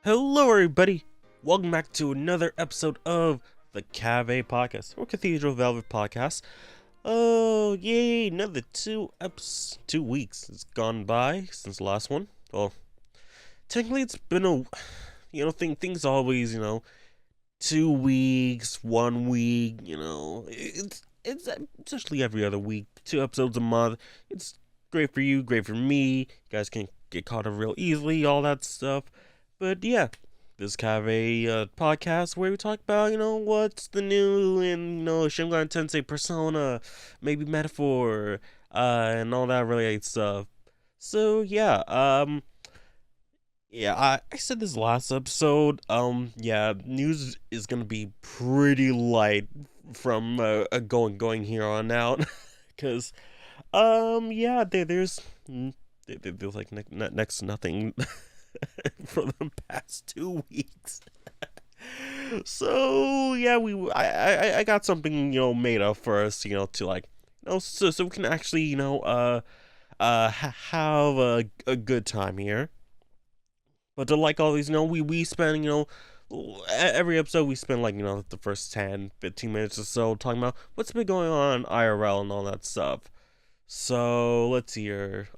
Hello, everybody. Welcome back to another episode of the Cave Podcast, or Cathedral Velvet Podcast. Oh, yay! Another 2 weeks has gone by since the last one. Well, technically, it's been things always, 2 weeks, 1 week. It's actually every other week, 2 episodes a month. It's great for you, great for me. You guys can get caught up real easily, all that stuff. But yeah, this kind of a podcast where we talk about, what's the new in, Shin Megami Tensei Persona, maybe Metaphor, and all that related stuff. So yeah, I said this last episode, yeah, news is gonna be pretty light from going here on out, because, yeah, there's like next to nothing for the past 2 weeks. So yeah, I got something made up for us to like so we can actually have a good time here. But to like all these we spend every episode we spend like the first 10-15 minutes or so talking about what's been going on IRL and all that stuff. So let's see here.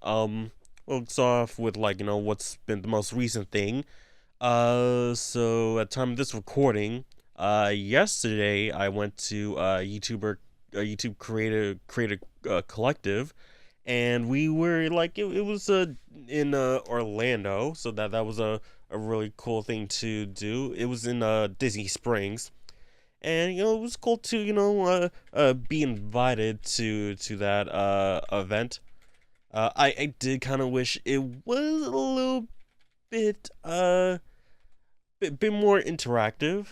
We'll start off with like what's been the most recent thing. So at the time of this recording, yesterday I went to YouTube creator collective, and we were like it was in Orlando, so that was a really cool thing to do. It was in Disney Springs, and it was cool to be invited to that event. I did kind of wish it was a little bit bit more interactive.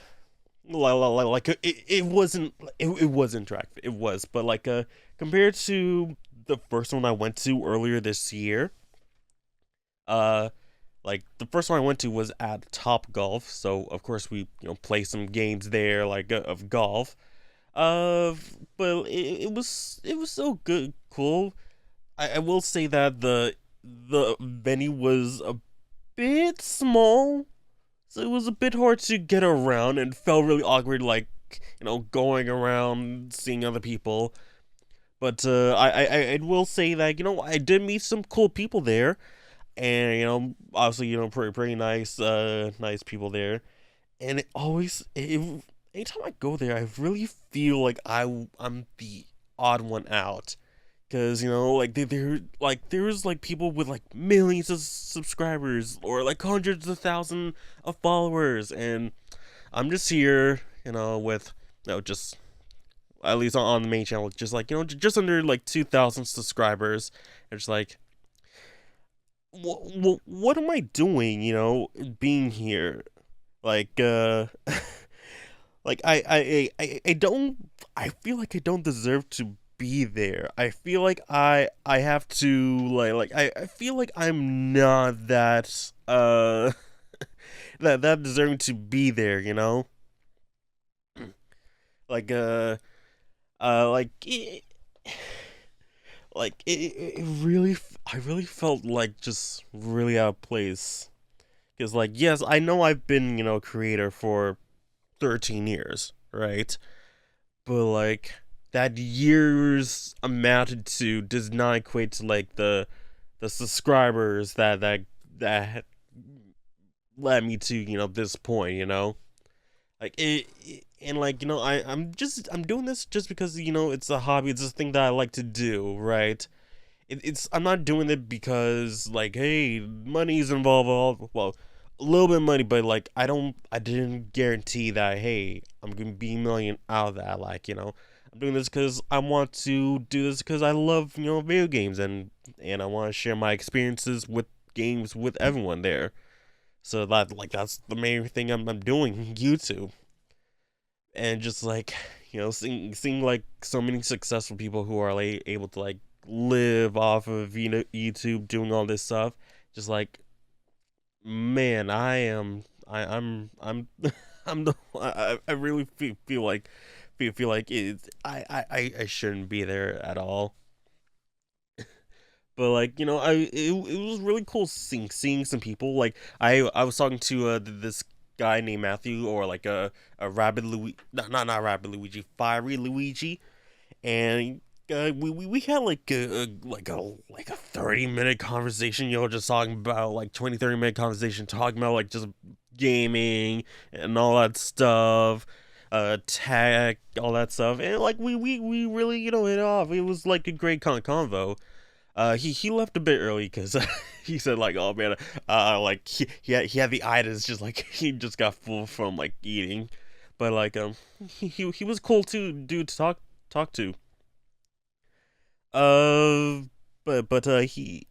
Like it wasn't it was interactive. It was, but like compared to the first one I went to earlier this year, uh like the first one I went to was at Top Golf, so of course we play some games there like of golf. Uh, but it was so good, cool. I will say that the venue was a bit small, so it was a bit hard to get around and felt really awkward, like going around seeing other people. But I will say that I did meet some cool people there, and obviously pretty nice nice people there, and anytime I go there, I really feel like I'm the odd one out. Cause like there's like people with like millions of subscribers or like hundreds of thousands of followers, and I'm just here, with just at least on the main channel, just like just under like 2,000 subscribers. And just like, what am I doing? Being here, like like I don't. I feel like I don't deserve to be there. I feel like I have to I feel like I'm not that that deserving to be there, Like like it really I really felt like just really out of place. Cuz like yes, I know I've been, creator for 13 years, right? But like that year's amounted to does not equate to like the subscribers that led me to this point, like and like I'm doing this just because it's a hobby, it's a thing that I like to do, right? I'm not doing it because like hey, money's involved, well, a little bit of money, but like I didn't guarantee that hey, I'm gonna be a million out of that. Like I'm doing this because I want to do this because I love video games, and I want to share my experiences with games with everyone there. So that's the main thing I'm doing YouTube, and just like seeing like so many successful people who are like able to like live off of YouTube doing all this stuff. Just like man, I'm I'm the I really feel like feel like I shouldn't be there at all. But like it was really cool seeing some people. Like I was talking to this guy named Matthew, or like a Rabbit Luigi, not Rabbit Luigi, Fiery Luigi, and we had like a 30-minute conversation, just talking about like 20-30 minute conversation, talking about like just gaming and all that stuff, tech, all that stuff, and like we really hit off. It was like a great convo. He left a bit early because he said like, oh man, like he had the itis, just like he just got full from like eating, but like he was cool too, dude, to talk to. Uh, but he's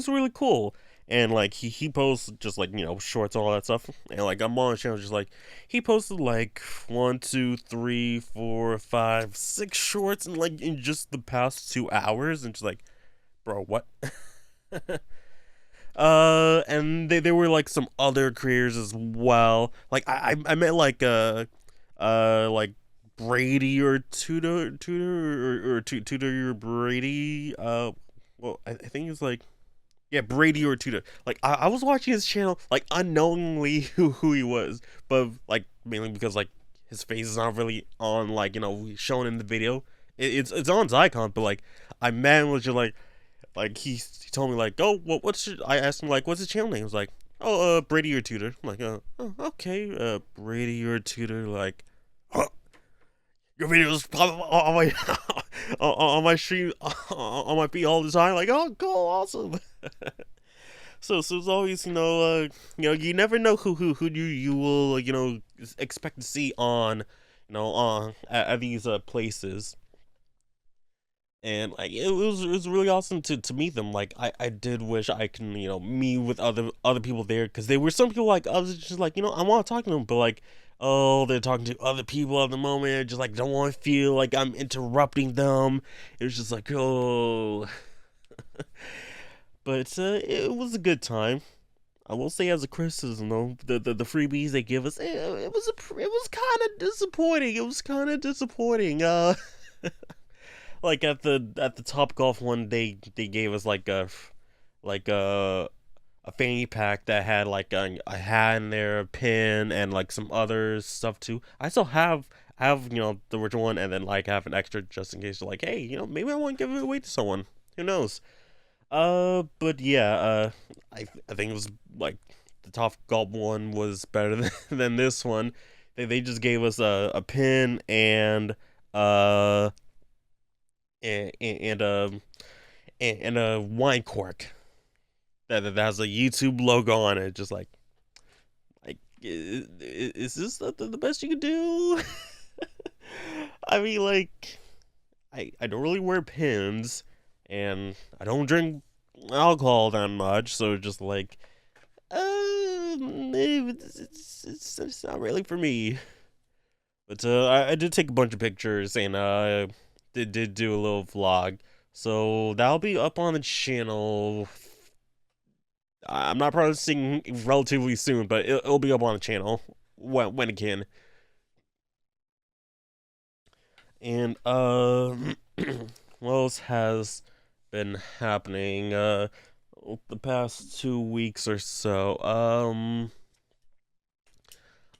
really cool, and like he posts just like shorts and all that stuff, and like I'm on his channel, just like he posted like one, two, three, four, five, six shorts in like in just the past 2 hours, and just like, bro, what? And they were like some other creators as well. Like I met like Brady or Tudor or Brady. Well, I think it's like, yeah, Brady or Tudor. Like I was watching his channel like unknowingly who he was, but like mainly because like his face is not really on like shown in the video. It's on his icon, but like I met him was just like he told me like, oh, what's your, I asked him like, what's his channel name? He was like, oh, Brady or Tudor. I'm like, oh, okay, Brady or Tudor. Like, huh, your videos pop up on my on my stream, on my feed all the time. Like, oh, cool, awesome. So it's always you never know who you will expect to see on on at these places. And like it was really awesome to meet them. Like I did wish I can meet with other people there, because they were some people like others just like I want to talk to them, but like, oh, they're talking to other people at the moment, just like don't want to feel like I'm interrupting them. It was just like, oh. But it was a good time. I will say, as a criticism though, the freebies they give us, it was kind of disappointing. It was kind of disappointing. Like at the Top Golf one, they gave us like a fanny pack that had like a hat in there, a pin, and like some other stuff too. I still have the original one, and then like have an extra just in case. Like, hey, maybe I want to give it away to someone. Who knows? But yeah, I think it was like the Top Golf one was better than this one. They just gave us a pin uh and and a wine cork that has a YouTube logo on it. Just like is this the best you can do? I mean, like, I don't really wear pins, and I don't drink alcohol that much, so just like, it's not really for me. But I did take a bunch of pictures, and did do a little vlog, so that'll be up on the channel. I'm not promising relatively soon, but it'll be up on the channel when it can. And what else has been happening the past 2 weeks or so?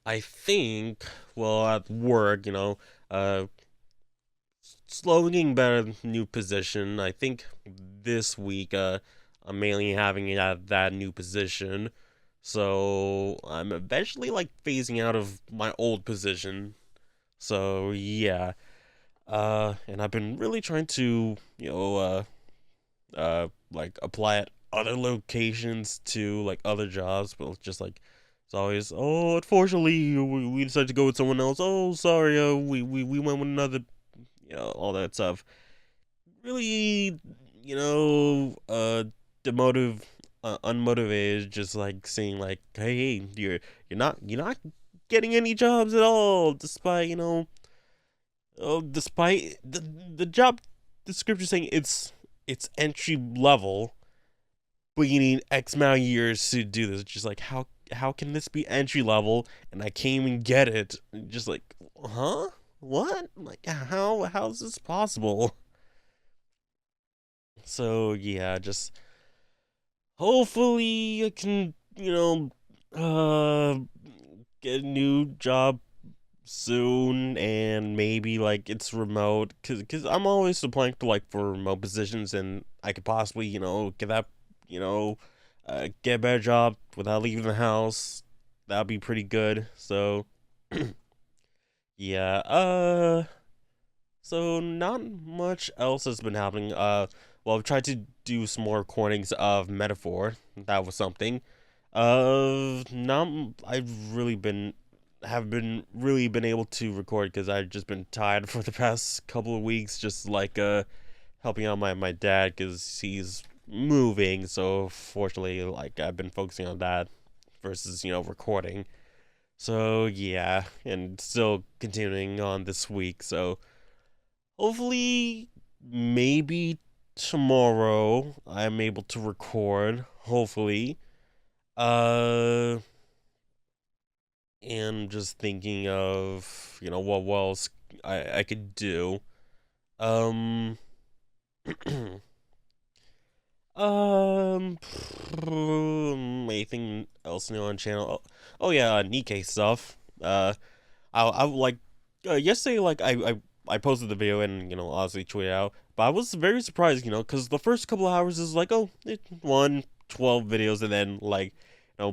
I think, well, at work, slowly getting better, new position. I think this week I'm mainly having it at that new position. So I'm eventually like phasing out of my old position. So yeah. And I've been really trying to, like apply at other locations to like other jobs, but just like it's always, oh, unfortunately we decided to go with someone else. Oh, sorry, we went with another, all that stuff. Really, demotive, unmotivated, just like seeing like, hey, you're not getting any jobs at all, despite despite the job description saying it's entry level, but you need X amount of years to do this. Just like, how can this be entry level and I can't even get it? Just like, huh? What? Like, how's this possible? So yeah, just hopefully I can, get a new job soon, and maybe like it's remote, cause I'm always applying to like for remote positions, and I could possibly get that, you know get a better job without leaving the house. That'd be pretty good. So yeah, so not much else has been happening. Well, I've tried to do some more recordings of Metaphor. That was something. Not I've really been have been really been able to record because I've just been tired for the past couple of weeks, just like helping out my dad because he's moving. So fortunately, like I've been focusing on that versus recording. So yeah, and still continuing on this week. So hopefully, maybe tomorrow I'm able to record. Hopefully, uh, and just thinking of what else I could do. Um, um, anything else new on channel? Oh yeah, Nikkei stuff. I like yesterday, like I posted the video and obviously tweeted out, but I was very surprised, because the first couple of hours is like, oh, it won 12 videos, and then like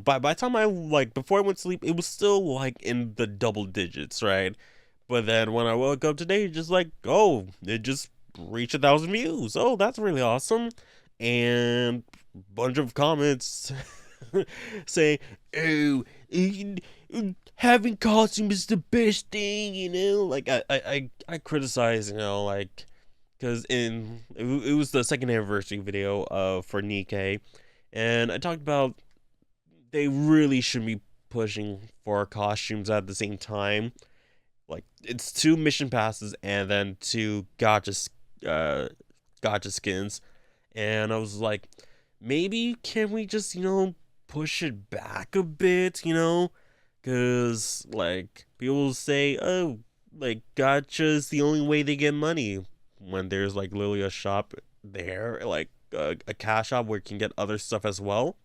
by the time I like before I went to sleep, it was still like in the double digits, right? But then when I woke up today, just like, oh, it just reached 1,000 views. Oh, that's really awesome, and bunch of comments saying, oh, having costume is the best thing, like I criticize, like, because it was the second anniversary video for Nikkei, and I talked about they really should be pushing for costumes at the same time. Like, it's two mission passes and then two uh gotcha skins, and I was like, maybe can we just push it back a bit, because like people say, oh, like gotcha's the only way they get money, when there's like literally a shop there, like a cash shop where you can get other stuff as well.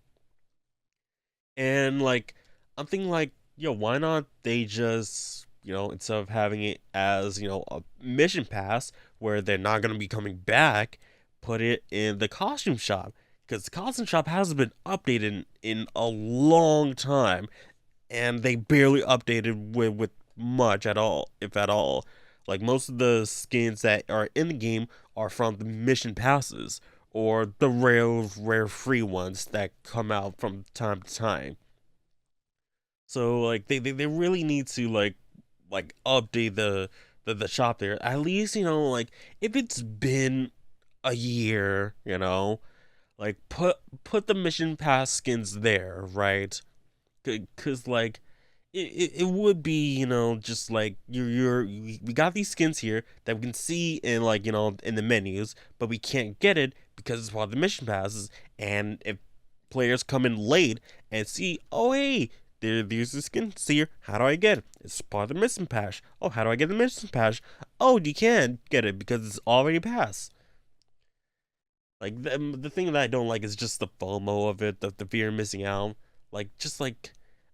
And like I'm thinking like, yo, why not they just instead of having it as a mission pass where they're not gonna be coming back, put it in the costume shop, because the costume shop hasn't been updated in a long time, and they barely updated with much at all, if at all. Like most of the skins that are in the game are from the mission passes or the rare free ones that come out from time to time. So like they really need to like update the shop there. At least, like if it's been a year, like put the mission pass skins there, right? Cause like it would be, just like we got these skins here that we can see in like in the menus, but we can't get it because it's part of the mission passes. And if players come in late and see, oh hey, there's the skins here, how do I get it? It's part of the mission pass. Oh, how do I get the mission pass? Oh, you can't get it because it's already passed. Like the thing that I don't like is just the FOMO of it, the fear of missing out. Like just like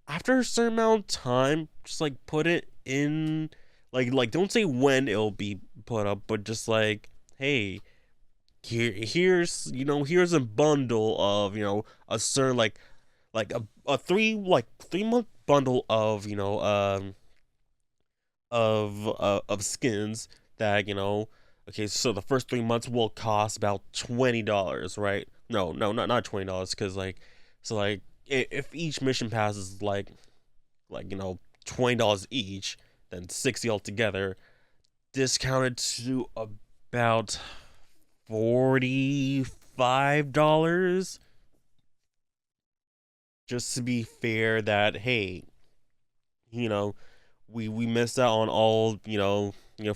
after a certain amount of time, just like put it in, like don't say when it'll be put up, but just like, hey, here's a bundle of a certain like a 3 month bundle of of skins that okay, so the first 3 months will cost about $20, right? No, no, not $20, because like, so like if each mission pass is like $20 each, then 60 altogether, discounted to about $45, just to be fair that, hey, you know we missed out on all,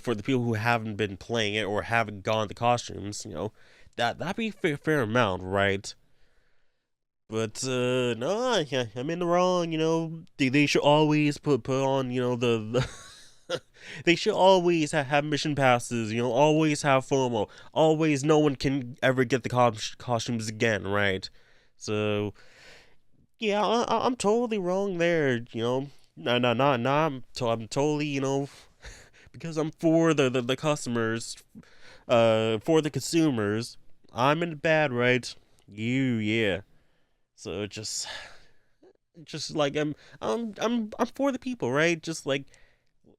for the people who haven't been playing it or haven't gone to costumes, that'd be a fair amount, right? But no, yeah, I'm in the wrong. They should always put on, They should always have mission passes, always have FOMO. Always, no one can ever get the costumes again, right? So, yeah, I'm totally wrong there, No, no, no, no, I'm totally, because I'm for the customers, for the consumers. I'm in the bad, right? Yeah. So just like I'm for the people, right? Just like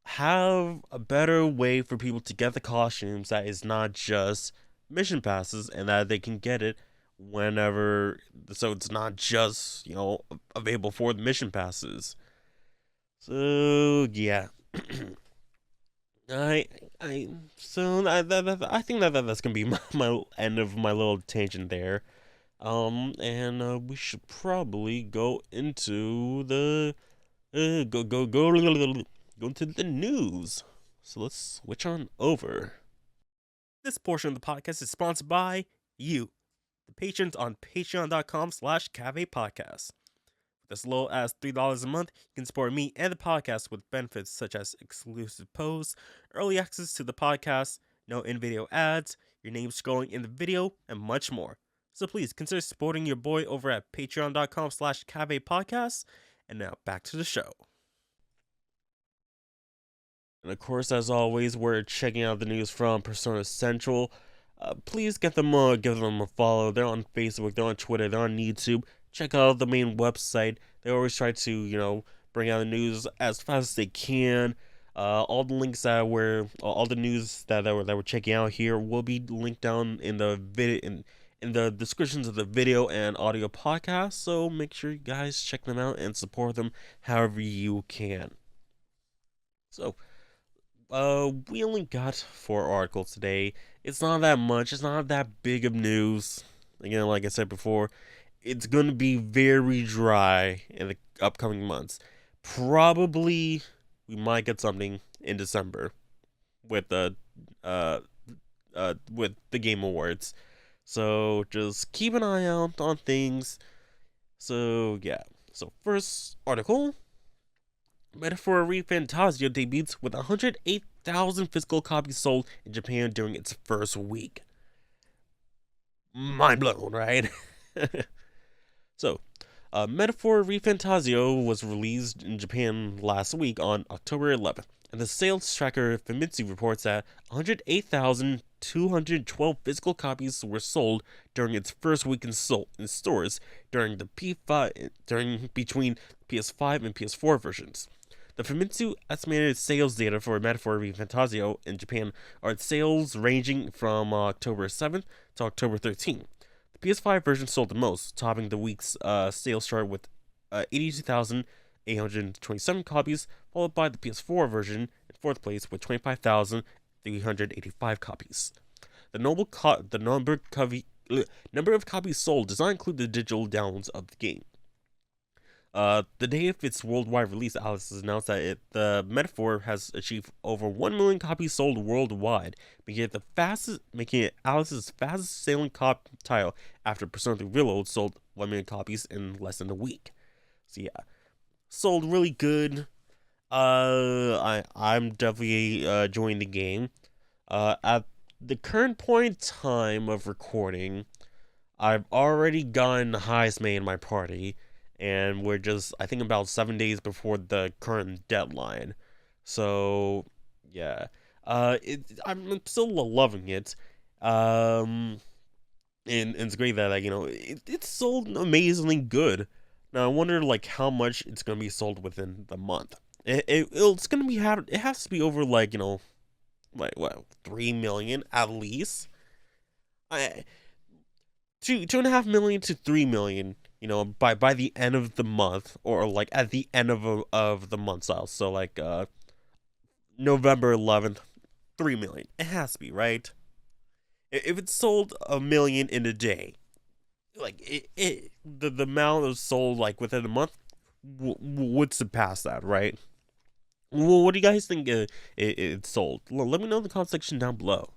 have a better way for people to get the costumes that is not just mission passes and that they can get it whenever, so it's not just available for the mission passes. So yeah. I I so I think that's gonna be my end of my little tangent there. And we should probably go into the go into the news. So let's switch on over. This portion of the podcast is sponsored by you, the patrons on patreon.com/Cave Podcast. With as low as $3 a month, you can support me and the podcast with benefits such as exclusive posts, early access to the podcast, no in-video ads, your name scrolling in the video, and much more. So please consider supporting your boy over at patreon.com/Cave Podcast. And now back to the show. And of course, as always, we're checking out the news from Persona Central. Please give them a follow. They're on Facebook, they're on Twitter, they're on YouTube. Check out the main website. They always try to, bring out the news as fast as they can. All the links all the news that we're checking out here will be linked down in the video in the descriptions of the video and audio podcast. So make sure you guys check them out and support them however you can. So, we only got 4 articles today. It's not that much. It's not that big of news. Again, like I said before, it's gonna be very dry in the upcoming months. Probably, we might get something in December with the with the Game Awards. So just keep an eye out on things. So yeah. So first article. Metaphor ReFantazio debuts with 108,000 physical copies sold in Japan during its first week. Mind blown, right? So, Metaphor ReFantazio was released in Japan last week on October 11th, and the sales tracker Famitsu reports that 108,212 physical copies were sold during its first week in stores during the between PS5 and PS4 versions. The Famitsu estimated sales data for Metaphor ReFantazio in Japan are sales ranging from October 7th to October 13th. The PS5 version sold the most, topping the week's sales chart with 82,827 copies, followed by the PS4 version in fourth place with 25,385 copies. The number of copies sold does not include the digital downloads of the game. The day of its worldwide release, Alice has announced that the Metaphor has achieved over 1 million copies sold worldwide, making it Alice's fastest selling title after Persona 3 Reload sold 1 million copies in less than a week. So yeah, sold really good. I'm definitely enjoying the game. At the current point in time of recording, I've already gotten the highest made in my party, and we're just, I think, about 7 days before the current deadline. So yeah, I'm still loving it. And it's great that it's sold amazingly good. Now I wonder how much it's gonna be sold within the month. It's gonna be it has to be over what, 3 million at least. I 2.5 million to 3 million, by the end of the month, or at the end of the month style. So November 11th, 3 million. It has to be, right? If it's sold 1 million in a day, the amount of sold within a month would surpass that, right? Well, what do you guys think it's sold? Let me know in the comment section down below.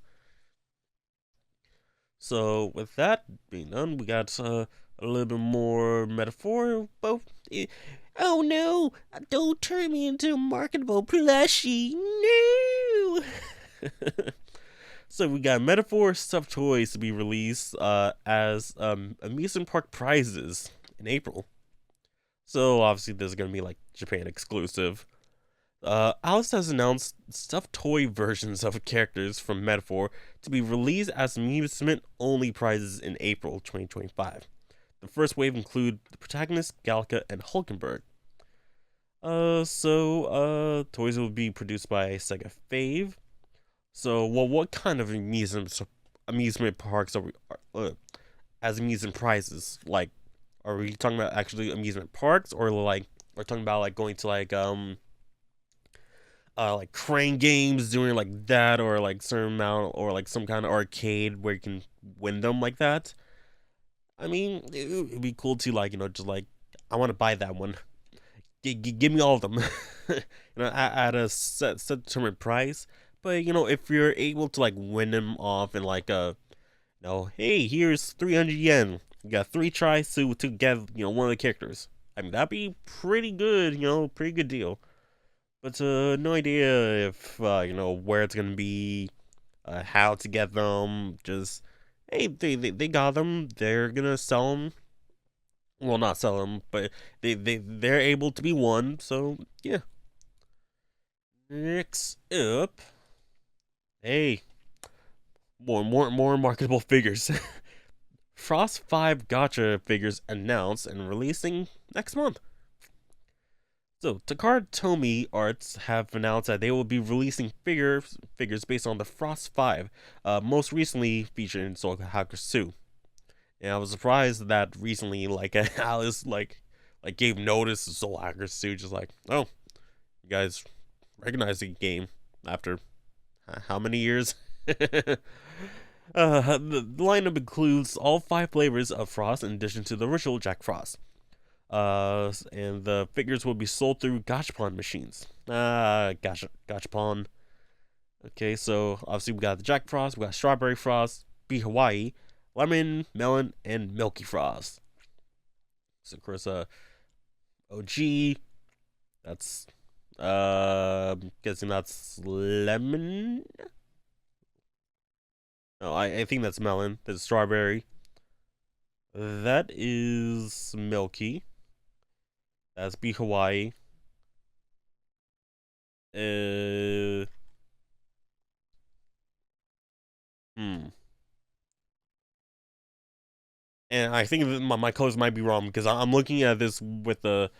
So with that being done, we got a little bit more metaphor. But Oh no! Don't turn me into a marketable plushie. No. So we got Metaphor stuffed toys to be released as amusement park prizes in April. So obviously this is gonna be like Japan exclusive. Alice has announced stuffed toy versions of characters from Metaphor to be released as amusement only prizes in April 2025. The first wave include the protagonist Galka and Hulkenberg. Toys will be produced by Sega Fave. So, well, what kind of amusement parks are we as amusement prizes? Like, are we talking about actually amusement parks, or like we're talking about like going to like crane games, doing like that, or like certain amount, or like some kind of arcade where you can win them like that? I mean, it'd be cool to like just like I want to buy that one. Give me all of them, at a set determined price. But if you're able to like win them off in like hey, here's 300 yen. You got 3 tries to get one of the characters. I mean, that'd be pretty good. Pretty good deal. But no idea if where it's gonna be, how to get them. Just hey, they got them. They're gonna sell them. Well, not sell them, but they're able to be won. So yeah. Next up, hey, more marketable figures. Frost 5 Gotcha figures announced and releasing next month. So, Takara Tomy Arts have announced that they will be releasing figures based on the Frost 5, most recently featured in Soul Hakushu. And I was surprised that recently, like, Alice, gave notice to Soul Hakushu, just like, oh, you guys recognize the game after how many years? The lineup includes all 5 flavors of Frost in addition to the original Jack Frost. And the figures will be sold through Gachapon machines. Gachapon. Okay, so obviously we got the Jack Frost, we got Strawberry Frost, Be Hawaii, Lemon, Melon, and Milky Frost. So of course, OG. That's guessing that's lemon. No, I think that's melon. That's strawberry. That is milky. That's Be Hawaii. Uh, hmm. And I think that my colors might be wrong because I'm looking at this with the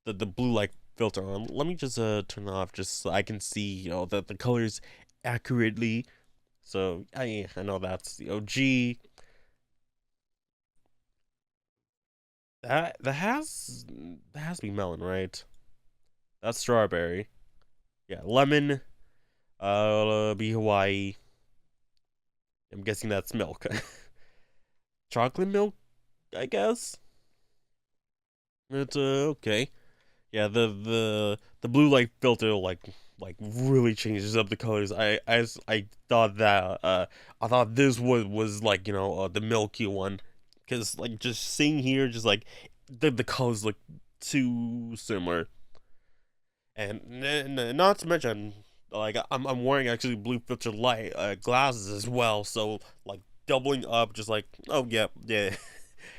blue light filter on. Let me just turn it off just so I can see the colors accurately. So I know that's the OG. That has to be melon, right? That's strawberry. Yeah, lemon. Be Hawaii. I'm guessing that's milk. Chocolate milk, I guess. It's okay. Yeah, the blue light filter like really changes up the colors. I thought that I thought this was like the milky one, because like just seeing here just like the colors look too similar, and not to mention like I'm wearing actually blue filter light glasses as well, so like doubling up just like oh yeah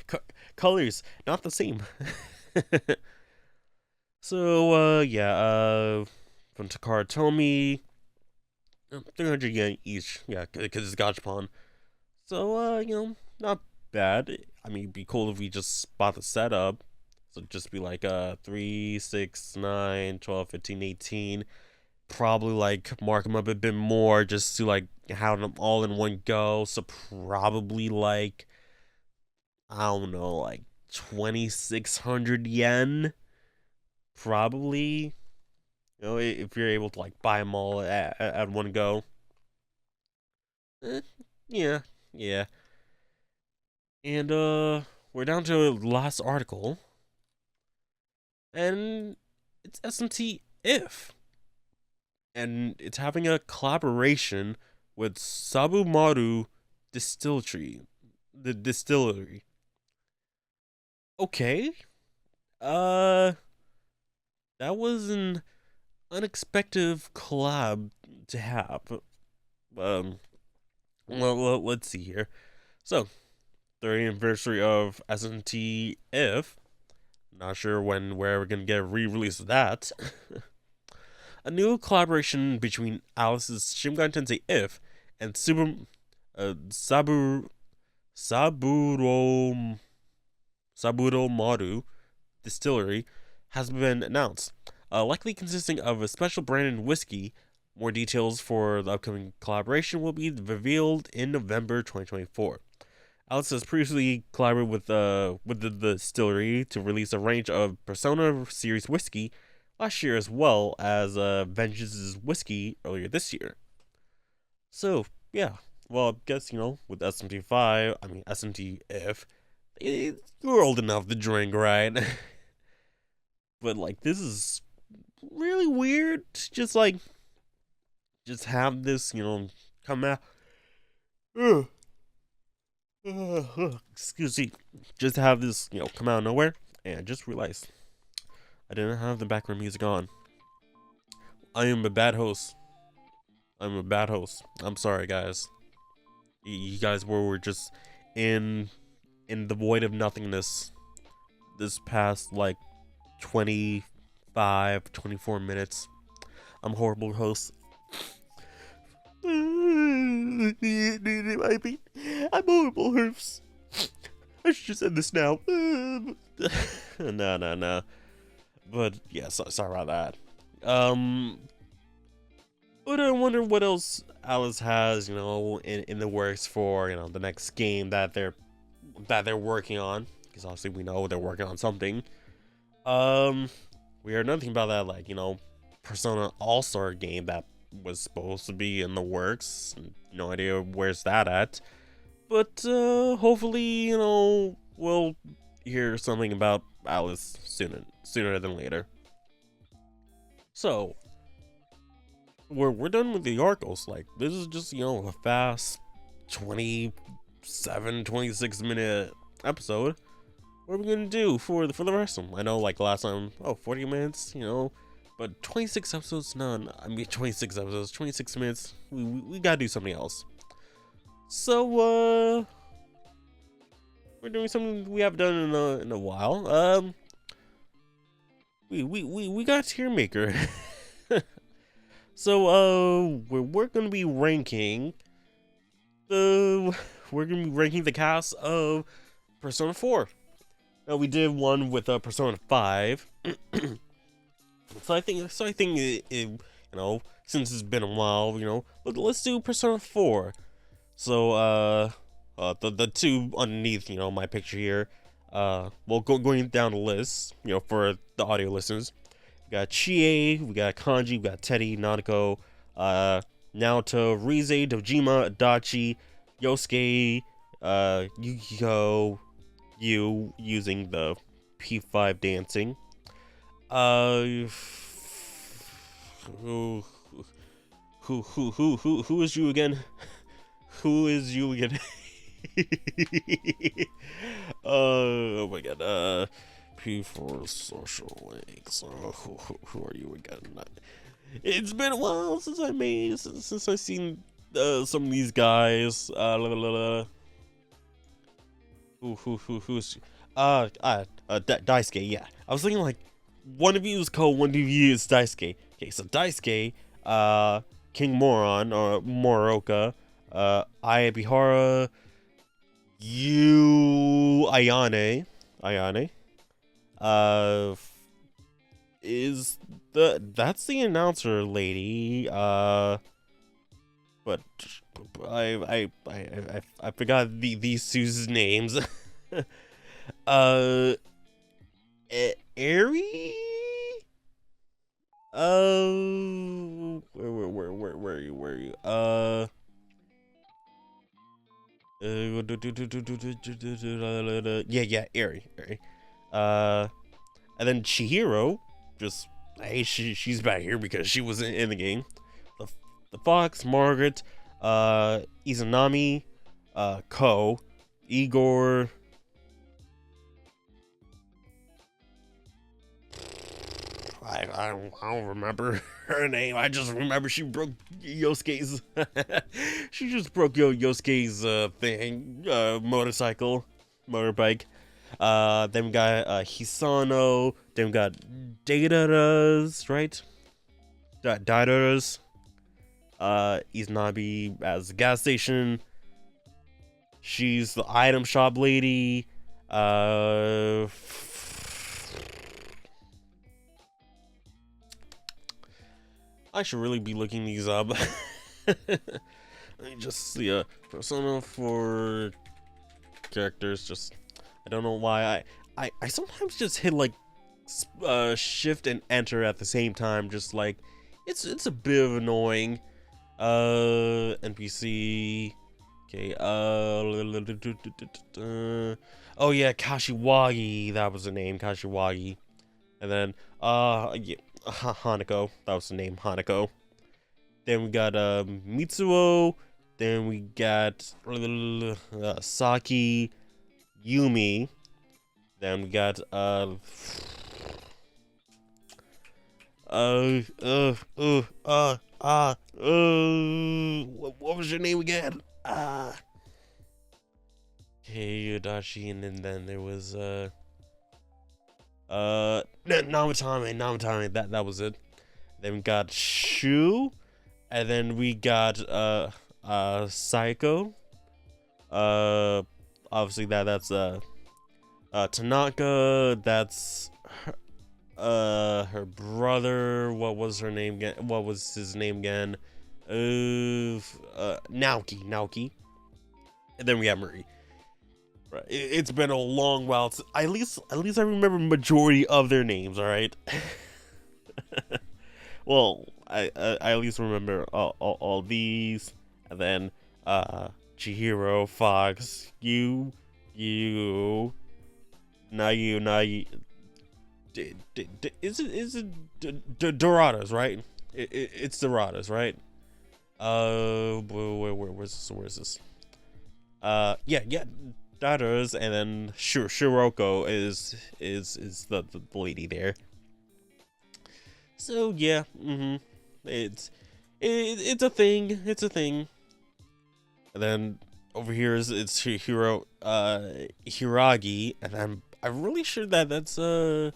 Co- colors not the same. So, yeah, from Takara Tomy, 300 yen each, yeah, because it's Gachapon. So, not bad. I mean, it'd be cool if we just bought the setup. So, just be like, 3, 6, 9, 12, 15, 18. Probably, like, mark them up a bit more just to, like, have them all in one go. So, probably, like, I don't know, like, 2,600 yen. Probably. If you're able to like buy them all at one go. Eh, yeah, yeah. And we're down to the last article, and it's SMT If, and it's having a collaboration with Sabumaru Distillery. The distillery. Okay. Uh, that was an unexpected collab to have. Um, let's see here. So, 30th anniversary of SNT If. Not sure when where we're gonna get a re-release of that. A new collaboration between Alice's Shin Megami Tensei If and Saburo Maru Distillery has been announced, likely consisting of a special branded whiskey. More details for the upcoming collaboration will be revealed in November 2024. Alice has previously collaborated with the distillery to release a range of Persona series whiskey last year, as well as Vengeance's whiskey earlier this year. So yeah, well, I guess with SMT5, I mean SMT if you're old enough to drink, right? But like, this is really weird. Just have this, come out. Excuse me. Just have this, come out of nowhere, and just realize I didn't have the background music on. I am a bad host. I'm a bad host. I'm sorry, guys. You guys were just in the void of nothingness this past like 24 minutes. I'm a horrible host. I'm horrible host. I should just end this now. No. But yeah, sorry about that. But I wonder what else Alice has, in the works for, the next game that they're working on. Because obviously we know they're working on something. We heard nothing about that, like, Persona All-Star game that was supposed to be in the works. No idea where's that at. But hopefully, we'll hear something about Alice sooner than later. So we're done with the Arcos. Like, this is just, a fast 26 minute episode. What are we gonna do for the rest of them? I know, like, last time, 40 minutes, but 26 episodes, no, I mean 26 episodes, 26 minutes, we gotta do something else. So, we're doing something we haven't done in a while. We got Tier Maker. So, we're gonna be ranking the cast of Persona 4. Now, we did one with Persona 5. So I think since it's been a while, let's do Persona 4. So the two underneath, my picture here, well, going down the list, for the audio listeners, we got Chie, we got Kanji, we got Teddy, Nanako, Naoto, Rize, Dojima, Adachi, Yosuke, Yukiko, you using the P5 dancing. Who is you again? Who is you again? Oh my god. P4 social links. Who are you again? It's been a while since I seen some of these guys. Who's Daisuke, yeah. I was thinking like one of you is Ko, one of you is Daisuke. Okay, so Daisuke, King Moron or Moroka, Ayabihara, Ayane, that's the announcer lady, but I forgot these two's names. Eri? Where are you? Yeah, Eri. And then Chihiro, just, hey, she's back here because she was in the game. The Fox, Margaret, Izanami, Ko, Igor, I don't remember her name. I just remember she broke Yosuke's. She just broke Yosuke's thing, motorbike. Then we got Hisano. Then we got Data's, right? Data's. Izanabi as the gas station. She's the item shop lady. I should really be looking these up. Let me just see a persona for characters. Just I don't know why I sometimes just hit like shift and enter at the same time. Just like it's a bit annoying. NPC. Okay, oh yeah, Kashiwagi, that was the name, Kashiwagi. And then, yeah, Hanako, that was the name, Hanako. Then we got, Mitsuo. Then we got, Saki, Yumi. Then we got, what was your name again? Okay, Yodashi, and then there was Namatame, that was it. Then we got Shu, and then we got Psycho. Obviously that's Tanaka, that's her brother. What was her name again? What was his name again? Naoki. And then we got Marie. Right. It's been a long while. At least I remember majority of their names. All right. Well, I at least remember all these, and then Chihiro, Fox, you, Nayu. Is it Dorados, right? It's Dorados, right? Where's this? Yeah, Daughters, and then Shiroko is the lady there. So yeah, it's a thing. It's a thing. And then over here it's Hiragi, and I'm really sure that's Mayumi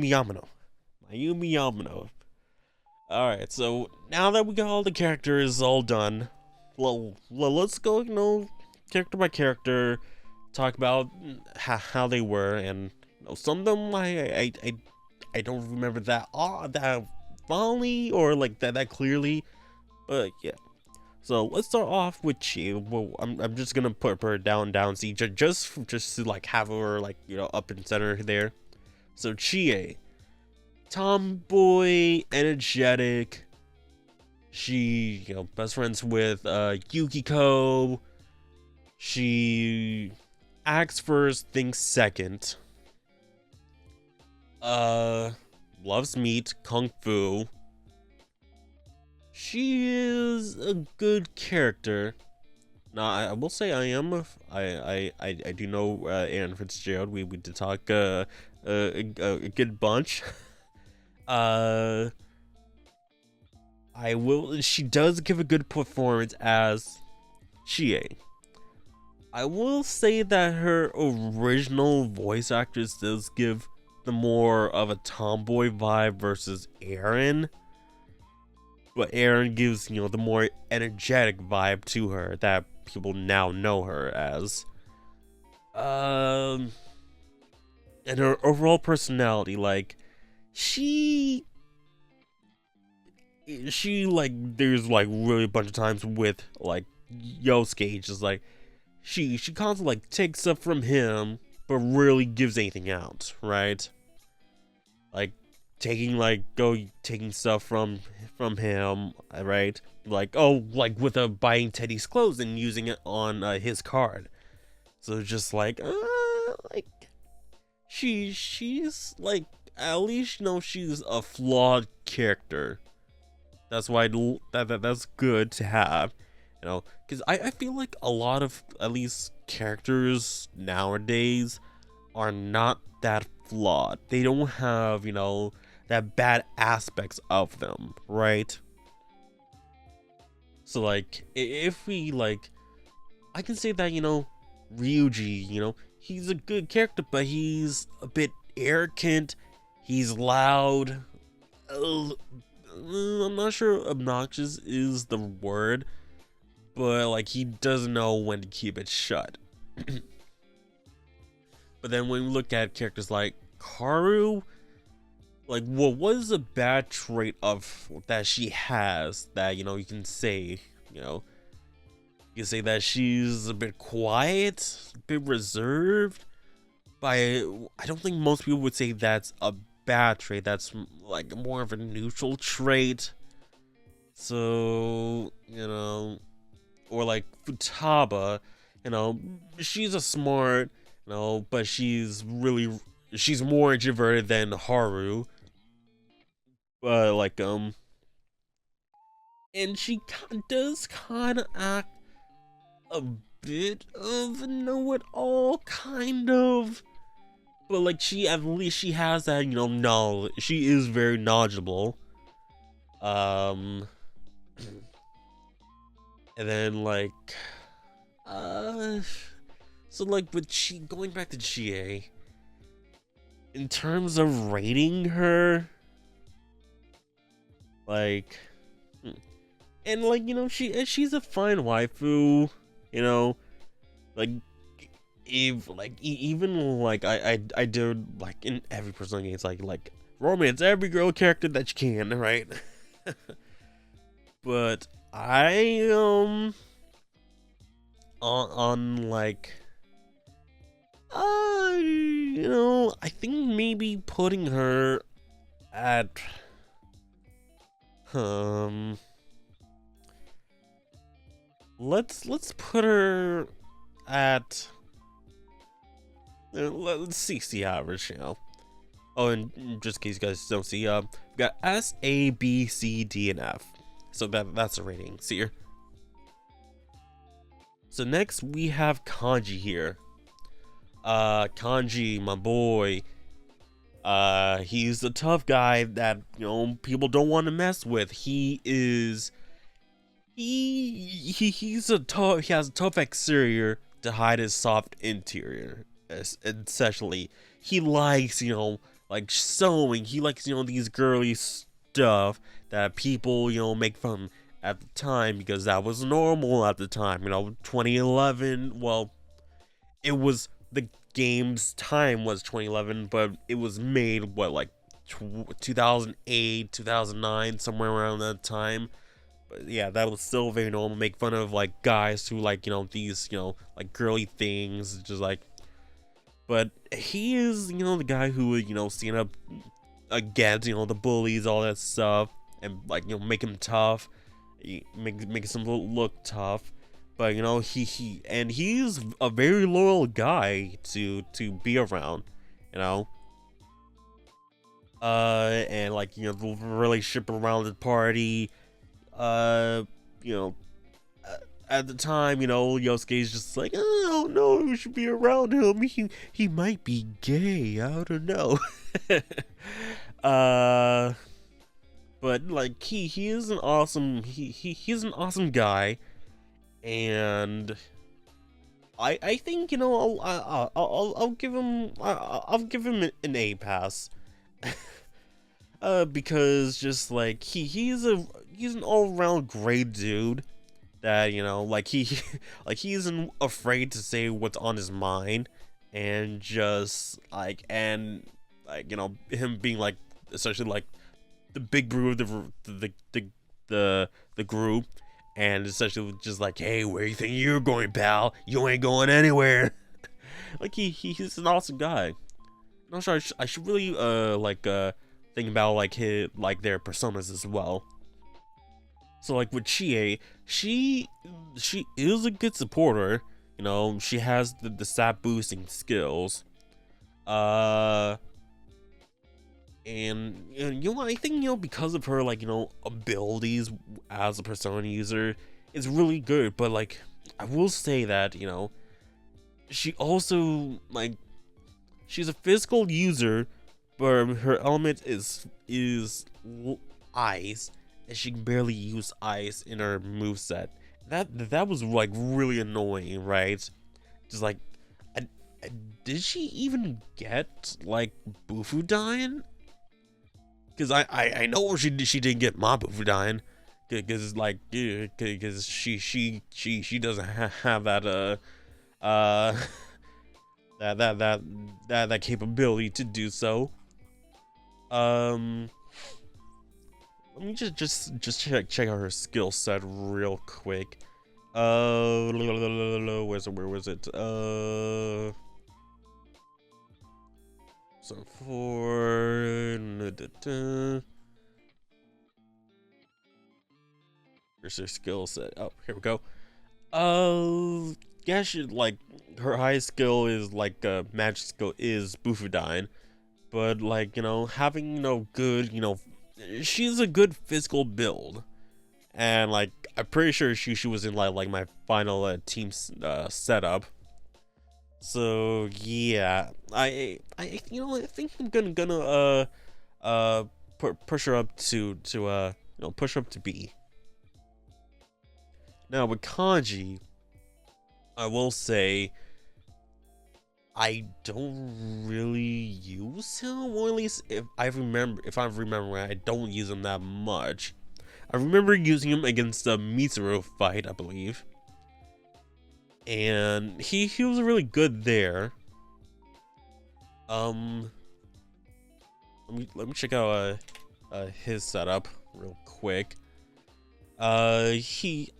Yamano. Alright, so now that we got all the characters all done, let's go, character by character, talk about how they were, and some of them I don't remember that fondly or like that clearly, but yeah. So let's start off with Chi. Well, I'm just gonna put her down C just to like have her like up in center there. So Chie, tomboy, energetic. She best friends with Yukiko. She acts first, thinks second. Loves meat, kung fu. She is a good character. Now, I will say I do know Aaron Fitzgerald. We did talk a good bunch. She does give a good performance as Chie. I will say that her original voice actress does give the more of a tomboy vibe versus Aaron. But Aaron gives, the more energetic vibe to her that people now know her as. And her overall personality, like, she like, there's like really a bunch of times with like Yosuke, just like she constantly like takes stuff from him, but rarely gives anything out, right? Like taking stuff from him, right? Like with buying Teddy's clothes and using it on his card. So just like she's like, at least she's a flawed character. That's why that's good to have, because I feel like a lot of at least characters nowadays are not that flawed. They don't have that bad aspects of them, right? So like if we like, I can say that, Ryuji, he's a good character, but he's a bit arrogant, he's loud, I'm not sure obnoxious is the word, but like he doesn't know when to keep it shut. But then when we look at characters like Karu, like what is a bad trait of that she has that you can say, you can say that she's a bit quiet, a bit reserved. But I don't think most people would say that's a bad trait. That's like more of a neutral trait. So, or like Futaba, she's a smart, but she's more introverted than Haru. But like, and she does kind of act a bit of a know-it-all, kind of. But like at least she has that, knowledge. She is very knowledgeable. And then like, so like with going back to Chie, in terms of rating her, like, and like, she's a fine waifu, like, even like I do like in every Persona game, it's like romance every girl character that you can, right? But I on like I think maybe putting her at let's put her at let's see average, Oh, and just in case you guys don't see, we got S, A, B, C, D, and F. So that's the rating. See here. So next we have Kanji here. Kanji, my boy. He's a tough guy that people don't want to mess with. He is. He has a tough exterior to hide his soft interior. Essentially, he likes like sewing. He likes these girly stuff that people make fun at the time because that was normal at the time. 2011. Well, it was the game's time was 2011, but it was made like 2008, 2009, somewhere around that time. But yeah, that was still very normal. Make fun of like guys who like these like girly things, just like. But he is the guy who would stand up against the bullies, all that stuff, and like make him tough, make him look tough. But he's a very loyal guy to be around, and like the relationship around the party, at the time, Yosuke's just like, oh no, we should be around him. He might be gay. I don't know. But like he is an awesome he's an awesome guy, and I think I'll give him an A pass. Because just like he's an all around great dude. That like he isn't afraid to say what's on his mind, and just like him being like essentially like the big bro of the group, and essentially just like, hey, where you think you're going, pal? You ain't going anywhere. Like he's an awesome guy. I'm sure I should really think about like their personas as well. So like with Chie, she is a good supporter. She has the stat boosting skills. And I think because of her abilities as a Persona user, it's really good. But like I will say that she also she's a physical user, but her element is ice, and she can barely use ice in her moveset. That was like really annoying, right? Just like, I, did she even get like Bufu dying? Because I know she didn't get Ma Bufu dying, because like because she doesn't have that uh that that that that capability to do so. Um, Let me just check out her skill set real quick. Where was it? So for where's her skill set? Oh, here we go. Yeah, she like her highest skill is like magic skill is Bufudine, but like having good she's a good physical build, and like I'm pretty sure she was in like my final team setup. So yeah, I think I'm gonna push her up to push her up to B. Now with Kanji, I will say I don't really use him, or at least if I remember right, I don't use him that much. I remember using him against the Mitsuru fight, I believe, and he was really good there. Um, let me check out his setup real quick. He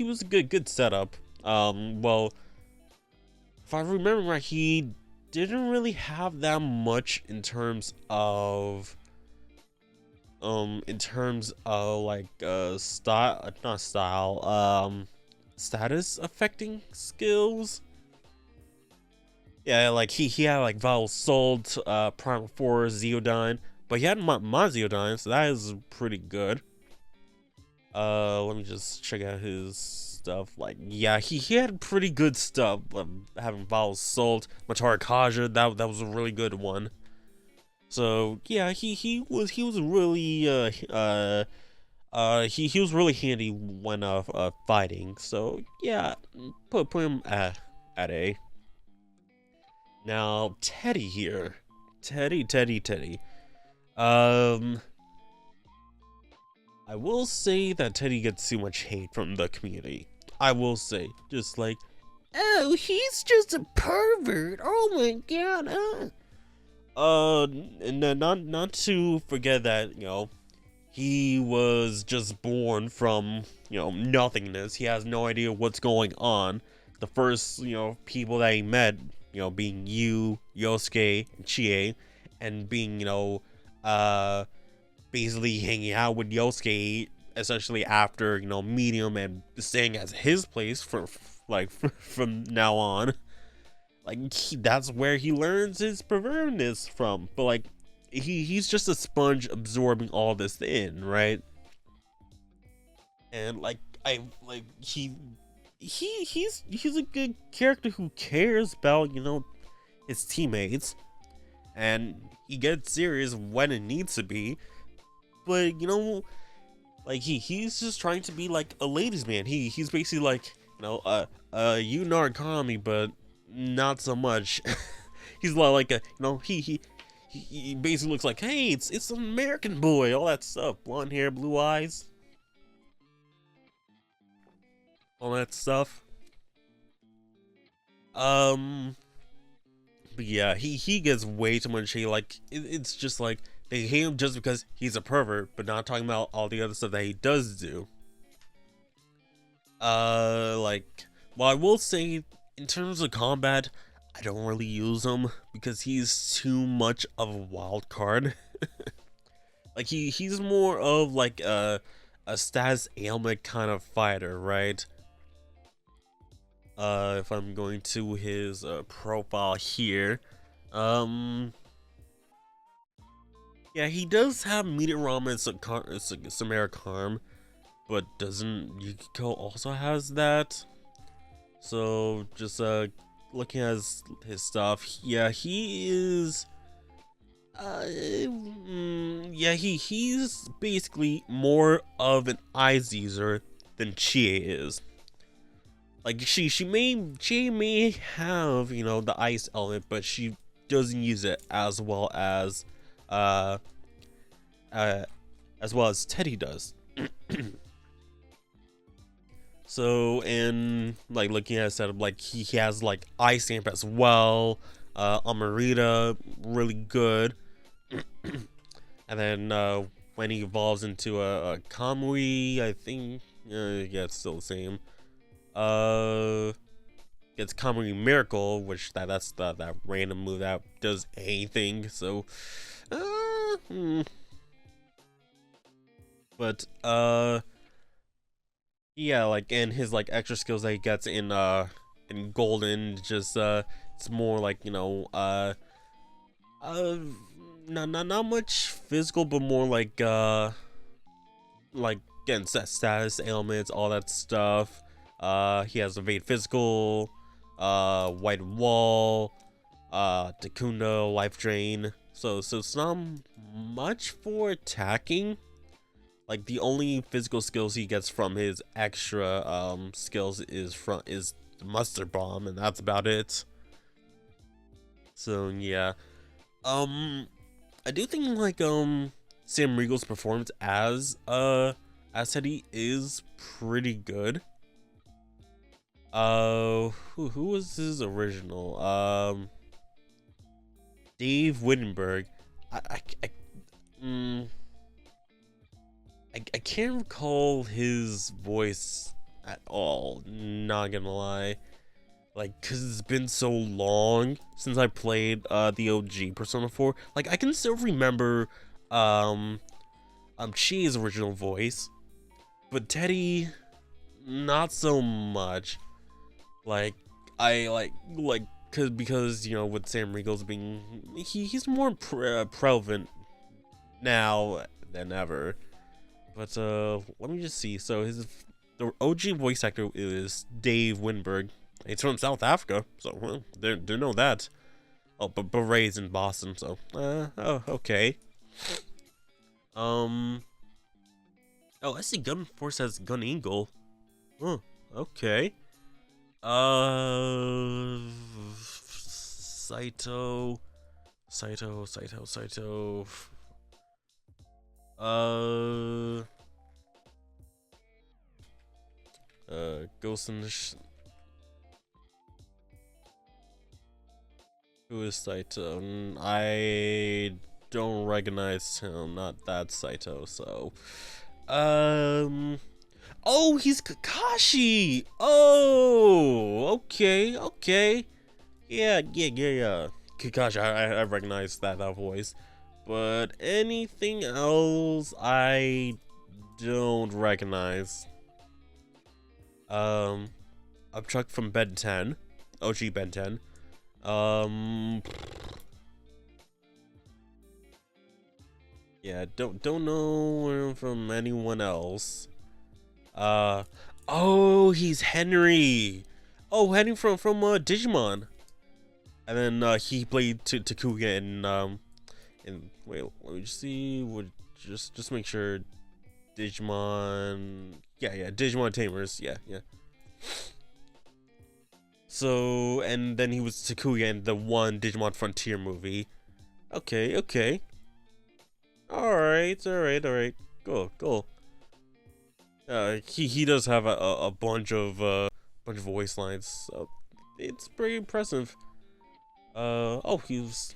was a good setup. Well, if I remember right, he didn't really have that much in terms of like style, not style, status affecting skills. Yeah, like he had like Vital Salt, Primal Force, Zeodine, but he had my Zeodine, so that is pretty good. Let me just check out his stuff. Like, yeah, he had pretty good stuff. Having Vital Salt, Matara Kaja, that was a really good one. So yeah, he was really he was really handy when fighting. So yeah, put him at A. Now Teddy here, Teddy. Um, I will say that Teddy gets too much hate from the community. I will say, just like, oh, he's just a pervert. Oh my god. And then not to forget that he was just born from nothingness. He has no idea what's going on. The first people that he met being you, Yosuke, and Chie, and being basically hanging out with Yosuke, essentially after meeting him and staying at his place for like from now on. Like that's where he learns his pervertedness from. But like he's just a sponge absorbing all this in, right? And like I like he's a good character who cares about his teammates, and he gets serious when it needs to be. But like he's just trying to be like a ladies man. He's basically like you Narukami, but not so much. He's like a he basically looks like, hey, it's an American boy, all that stuff, blonde hair, blue eyes, all that stuff. But yeah, he gets way too much hate. Like it's just like they hate him just because he's a pervert, but not talking about all the other stuff that he does do. Like, well, I will say in terms of combat, I don't really use him because he's too much of a wild card. Like he's more of like a status ailment kind of fighter, right? If I'm going to his profile here, um, yeah, he does have Meteorama and Samara Karm, but doesn't Yukiko also has that? So just looking at his stuff, yeah, he is Yeah, he's basically more of an eyes user than Chie is. Like she may have, you know, the ice element, but she doesn't use it uh uh as well as Teddy does. So, and like looking at a setup, like he has like Ice Amp as well, Amarita really good, and then when he evolves into a Kamui, I think yeah, it's still the same. Uh, gets Kamui Miracle, which that's that random move that does anything. So, hmm. But yeah, like, and his like extra skills that he gets in Golden, just it's more like, you know, uh not much physical, but more like getting status ailments, all that stuff. He has evade physical, white wall, Takunda, life drain. So it's not much for attacking. Like, the only physical skills he gets from his extra skills is the mustard bomb, and that's about it. So yeah. I do think like Sam Riegel's performance as Teddy is pretty good. Who was his original? Dave Wittenberg. I I I, mm, I can't recall his voice at all. Not gonna lie, like, cause it's been so long since I played the OG Persona 4. Like, I can still remember Chi's original voice, but Teddy, not so much. Like, I like because you know, with Sam Riegel's being he's more prevalent now than ever. But let me just see. So the OG voice actor is Dave Winberg. He's from South Africa, so well, they know that. Oh, but raised in Boston, so oh, okay. Um, oh, I see Gun Force has Gun Eagle. Oh, okay. Saito, Saito. Uh, Ghost in the Who is Saito? I don't recognize him. Not that Saito. So, oh, he's Kakashi. Oh, okay. Yeah. Kakashi. I recognize that voice. But anything else, I don't recognize. Upchuck from Ben 10, OG Ben 10. Yeah, don't know him from anyone else. Oh, he's Henry. Oh, Henry from Digimon. And then he played Takuya in wait, let me just see. Would just make sure Digimon. Yeah, Digimon Tamers. Yeah. So, and then he was Takuya in the one Digimon Frontier movie. Okay. Alright. Cool. He does have a bunch of voice lines, so it's pretty impressive. He was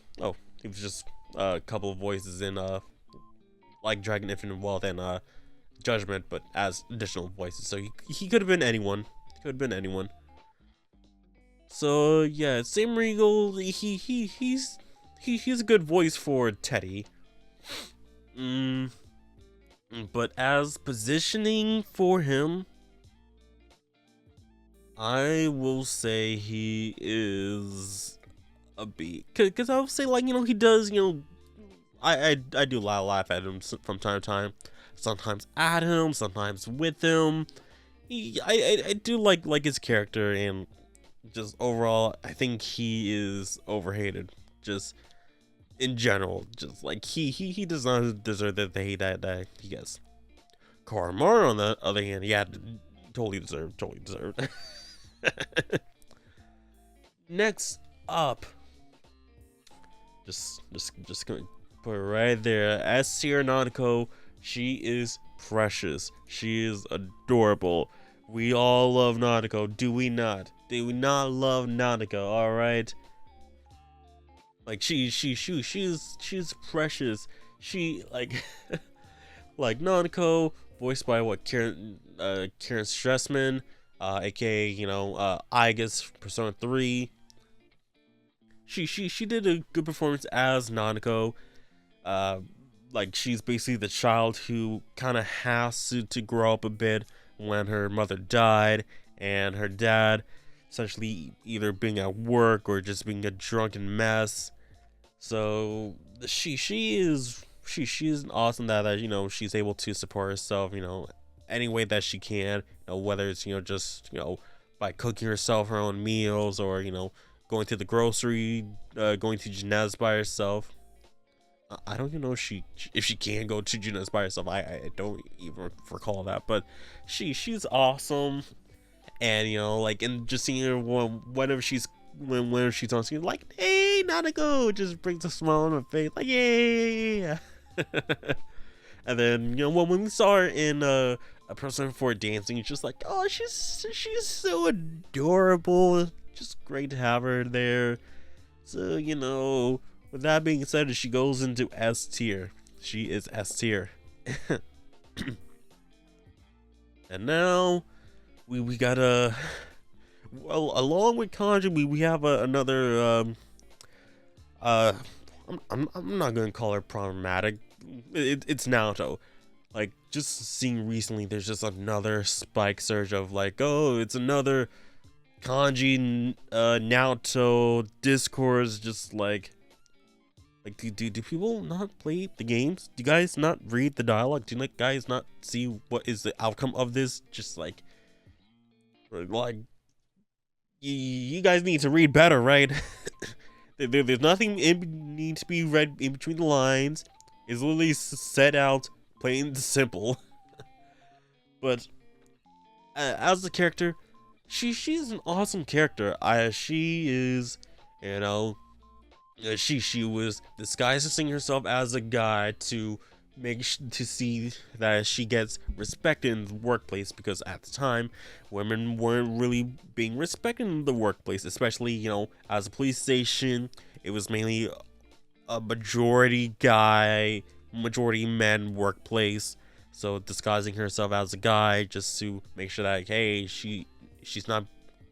just a couple of voices in like Dragon Infinite Wealth and Judgment, but as additional voices. So he could have been anyone. So yeah, Sam Riegel, he's a good voice for Teddy. But as positioning for him, I will say he is a B. Cause I would say, like, you know, he does, you know, I do laugh at him from time to time. Sometimes at him, sometimes with him. I do like his character, and just overall, I think he is overhated. Just in general. Just like he does not deserve the hate that he gets. Koromaru, on the other hand, yeah, totally deserved. Next up, just gonna put it right there. S tier Nanako, she is precious. She is adorable. We all love Nanako, do we not? Do we not love Nanako? All right. Like she's precious. She like like Nanako, voiced by what Karen Stressman, aka Igus Persona 3. She did a good performance as Nanako. Uh, like she's basically the child who kind of has to grow up a bit when her mother died, and her dad essentially either being at work or just being a drunken mess. So she's awesome that she's able to support herself any way that she can, whether it's just by cooking herself her own meals, or going to the grocery, going to Jeunesse by herself. I don't even know if she can go to Jeunesse by herself. I don't even recall that, but she's awesome. And like, and just seeing her whenever she's on screen, like, hey, Nanako, just brings a smile on her face, like, yeah. And then when we saw her in a Persona 4 dancing, it's just like, oh, she's so adorable. Just great to have her there. So with that being said, she goes into S tier. She is S tier. And now we got well, along with Kanji, we have another I'm not gonna call her problematic. It's Naoto. Like, just seeing recently, there's just another spike surge of like, oh, it's another Kanji Naoto discourse. Just like do people not play the games? Do you guys not read the dialogue? Do you guys not see what is the outcome of this? Just like you guys need to read better, right? There's nothing needs to be read in between the lines. It's literally set out plain and simple. But as a character, she's an awesome character. She is, she was disguising herself as a guy to to see that she gets respect in the workplace, because at the time women weren't really being respected in the workplace, especially as a police station. It was mainly a majority men workplace. So disguising herself as a guy just to make sure that, hey, she's not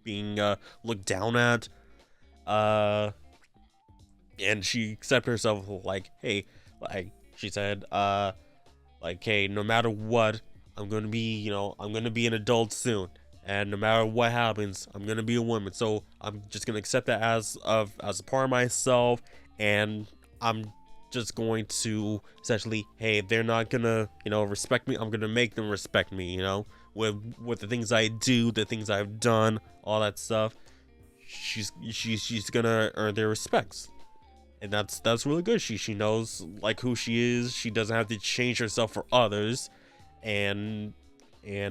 being looked down at, and she accepted herself like, hey, like she said, like, hey, no matter what, I'm gonna be an adult soon, and no matter what happens, I'm gonna be a woman. So I'm just gonna accept that as a part of myself, and I'm just going to essentially, hey, they're not gonna respect me, I'm gonna make them respect me, with the things I do, the things I've done, all that stuff. She's gonna earn their respects. And that's really good. She knows like who she is. She doesn't have to change herself for others, and she's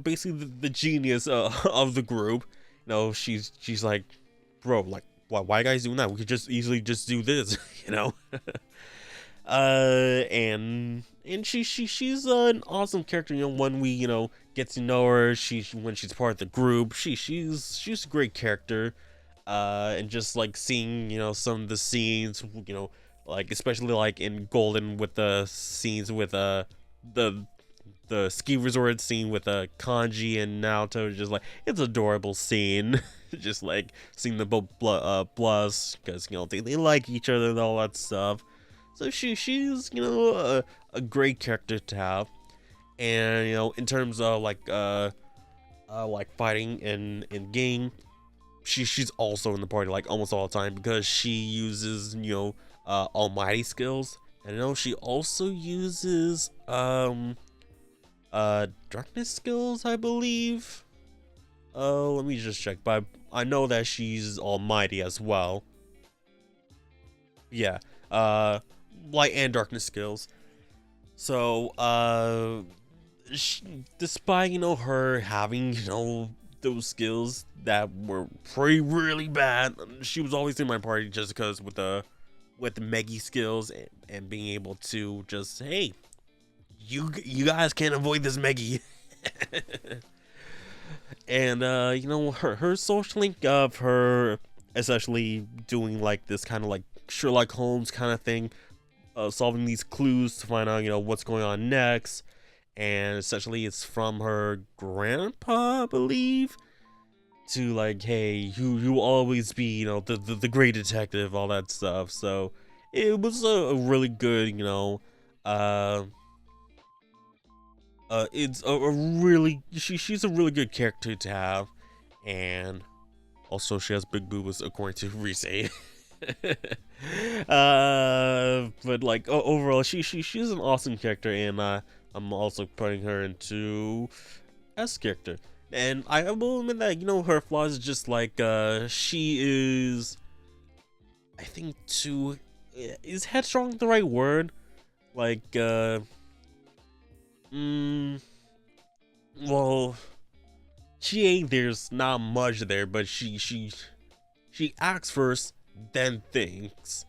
basically the genius of the group. She's like, bro, like, why you guys doing that? We could just easily just do this, and she's an awesome character. When we get to know her, when she's part of the group, she's a great character. And just like seeing some of the scenes, like especially like in Golden, with the scenes with the ski resort scene with Kanji and Naoto, just like, it's an adorable scene. Just like seeing the both blush, because they like each other and all that stuff. So she's a great character to have. And in terms of like fighting in game, she's also in the party like almost all the time, because she uses almighty skills. And she also uses darkness skills, I believe. Let me just check. But I know that she's almighty as well. Yeah. Light and darkness skills. So, despite her having those skills that were pretty really bad, she was always in my party just because with the Meggy skills and being able to just, hey, you guys can't avoid this Meggy. And her social link of her essentially doing like this kind of like Sherlock Holmes kind of thing, solving these clues to find out what's going on next, and essentially it's from her grandpa, I believe, to like, hey, you will always be the great detective, all that stuff. So it was a really good it's a really she's a really good character to have, and also she has big boobs according to Rise. But like overall, she's an awesome character, and I'm also putting her into S character. And I will admit that her flaws is just like she is, I think, too, is headstrong the right word? Like well, she ain't, there's not much there, but she acts first, then thinks.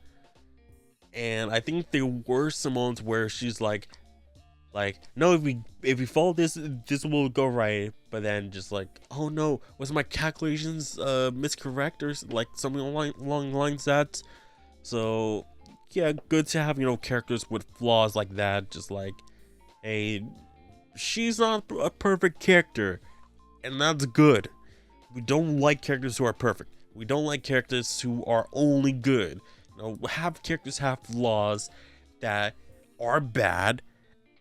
And I think there were some moments where she's like, no, if we follow this will go right. But then just like, oh no, was my calculations miscorrect, or like something along the lines that. So yeah, good to have characters with flaws like that. Just like, hey, she's not a perfect character, and that's good. We don't like characters who are perfect. We don't like characters who are only good. Have characters have flaws that are bad,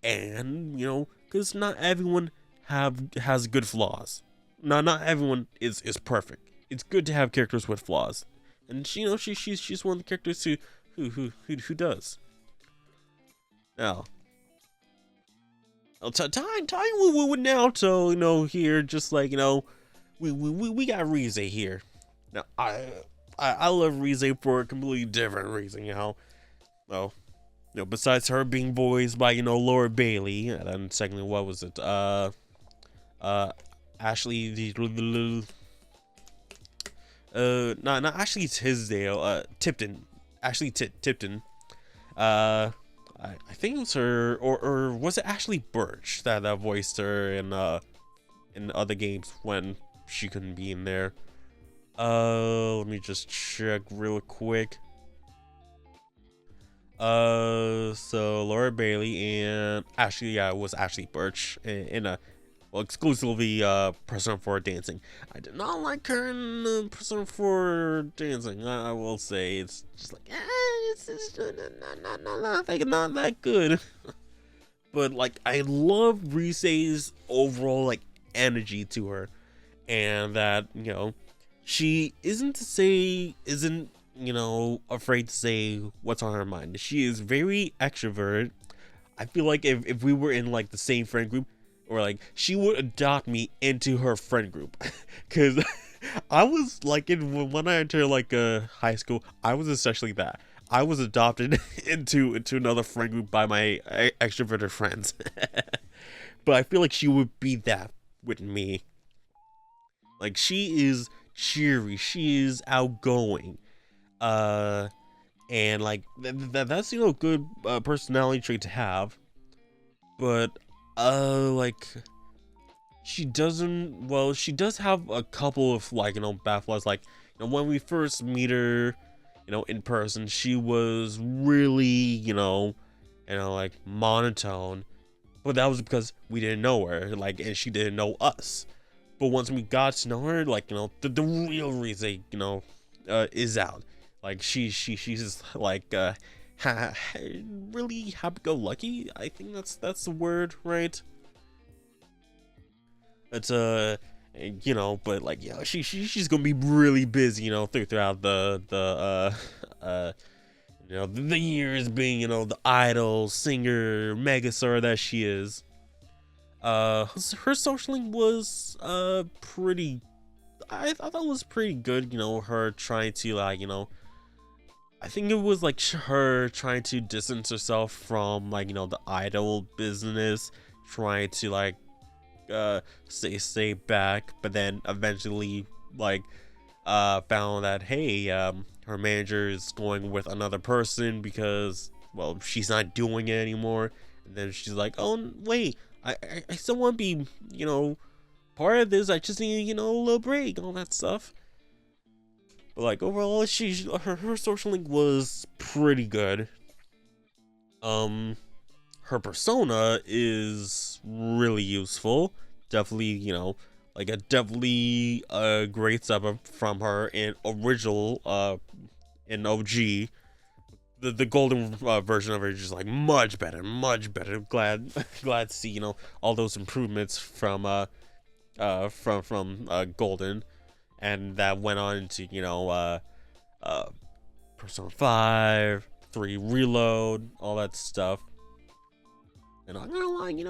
and because not everyone has good flaws. Not everyone is perfect. It's good to have characters with flaws, and she's one of the characters who does. Now, tying with Naruto, here, just like we got Rize here. Now I love Rize for a completely different reason, Well, besides her being voiced by Laura Bailey, and then secondly, what was it? Ashley not Ashley Tisdale, Tipton, Ashley Tipton. I think it was her, or was it Ashley Birch that voiced her in other games when she couldn't be in there? Let me just check real quick. So Laura Bailey and Ashley, yeah, it was Ashley Birch in a, well, exclusively Persona 4 dancing. I did not like her in Persona 4 dancing. I will say it's just like, it's not that good. But like, I love Rise's overall like energy to her, and that she isn't afraid to say what's on her mind. She is very extroverted. I feel like if we were in like the same friend group, or like, she would adopt me into her friend group. Cause I was like, when I entered like high school, I was essentially that. I was adopted into another friend group by my extroverted friends. But I feel like she would be that with me. Like, she is cheery, she is outgoing, and like that's good personality trait to have. But like, she doesn't, well, she does have a couple of like bad flaws. Like, when we first meet her in person, she was really like monotone, but that was because we didn't know her, like, and she didn't know us. But once we got to know her, like, the real reason, is out. Like, she's just like really happy-go-lucky. I think that's the word, right? It's but like, she's gonna be really busy, throughout the years being, the idol singer megastar that she is. Her socialing was pretty I thought that was pretty good. Her trying to I think it was like her trying to distance herself from the idol business, trying to stay back, but then eventually found that, hey, her manager is going with another person because, well, she's not doing it anymore. And then she's like, oh wait, I still want to be part of this. I just need a little break, all that stuff. But overall, her social link was pretty good. Her persona is really useful. Definitely, definitely a great step up from her in original, in OG. The golden version of her is just much better, much better. Glad to see all those improvements from golden, and that went on to Persona 5, 3 Reload, all that stuff. And I'm not gonna lie, and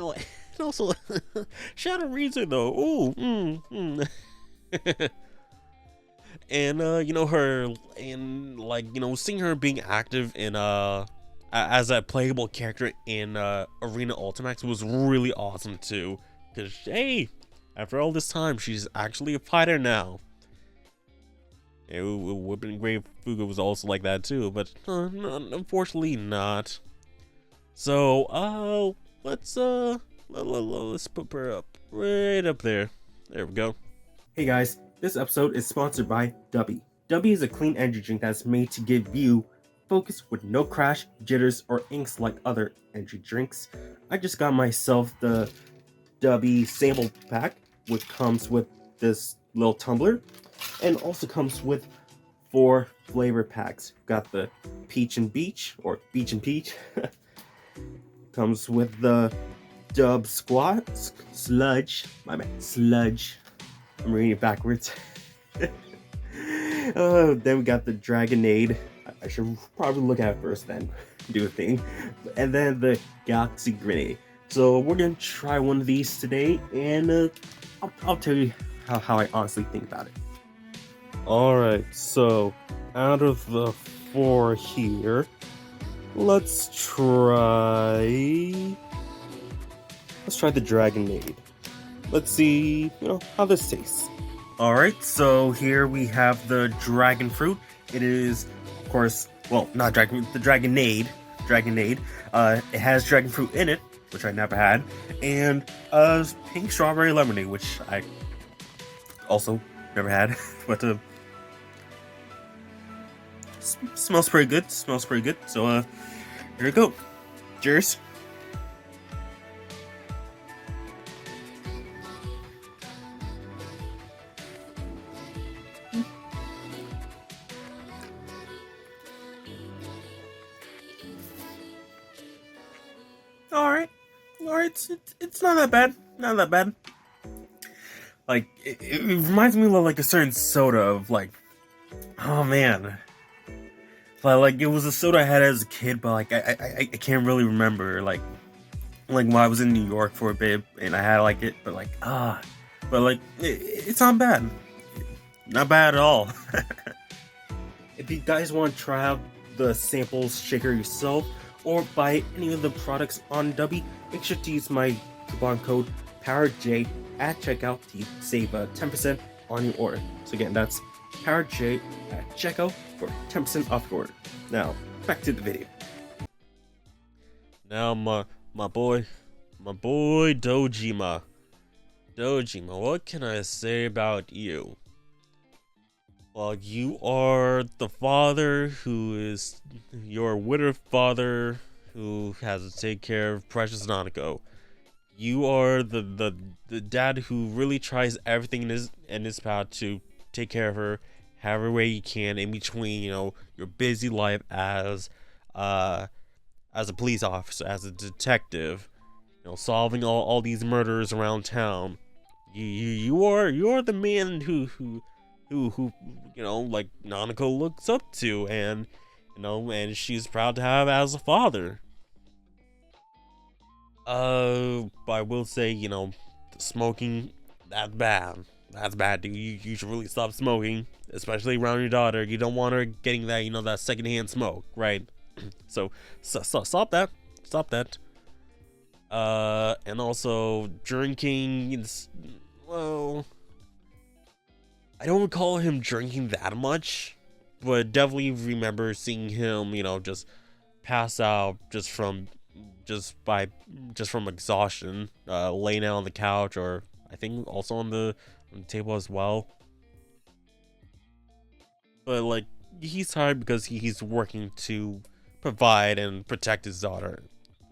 also Shadow Reason though. Ooh, and her, and seeing her being active in as a playable character in Arena Ultimax was really awesome too. Cause hey, after all this time, she's actually a fighter now. It would have been great if Fuga was also like that too, but unfortunately not. So let's put her up right up there. There we go. Hey guys, this episode is sponsored by Dubby. Dubby is a clean energy drink that's made to give you focus with no crash, jitters, or inks like other energy drinks. I just got myself the Dubby sample pack, which comes with this little tumbler, and also comes with 4 flavor packs. Got the Peach and Beach, or Beach and Peach. Comes with the Dub Sludge. My bad, Sludge. I'm reading it backwards. Then we got the Dragonade. I should probably look at it first, then do a thing. And then the Galaxy Grenade. So we're gonna try one of these today, and I'll tell you how I honestly think about it. Alright, so out of the 4 here, let's try the Dragonade. Let's see, how this tastes. Alright, so here we have the Dragon Fruit. It is, of course, well, not Dragon, the Dragonade. It has Dragon Fruit in it, which I never had, and Pink Strawberry Lemonade, which I also never had, but smells pretty good. So here we go. Cheers. Alright, it's not that bad. It reminds me of a certain soda of oh man. But it was a soda I had as a kid, but I can't really remember. When I was in New York for a bit and I had it, but it's not bad. Not bad at all. If you guys want to try out the samples shaker yourself or buy any of the products on Dubby, make sure to use my coupon code PowerJ at checkout to save 10% on your order. So again, that's PowerJ at checkout for 10% off your order. Now, back to the video. Now my boy Dojima, what can I say about you? Well, you are the father who is your widowed father who has to take care of precious Nanako. You are the dad who really tries everything in his power to take care of her, however way you can in between, your busy life as a police officer, as a detective, solving all these murders around town. You are the man who Nanako looks up to, and and she's proud to have as a father. But I will say, the smoking, that's bad. that's bad, dude. You should really stop smoking, especially around your daughter. You don't want her getting that, that secondhand smoke, right? So stop that. Stop that. And also drinking. Well, I don't recall him drinking that much, but definitely remember seeing him, just pass out just from exhaustion, laying out on the couch, or I think also on the table as well. But like, he's tired because he's working to provide and protect his daughter,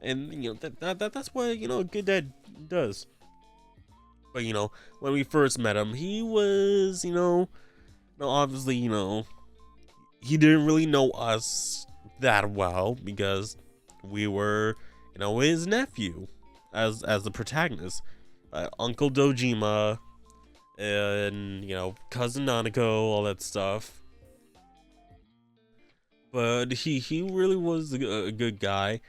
and that's what a good dad does. But when we first met him, he was no, obviously he didn't really know us that well because we were his nephew as the protagonist, Uncle Dojima, and cousin Nanako, all that stuff. But he really was a good guy.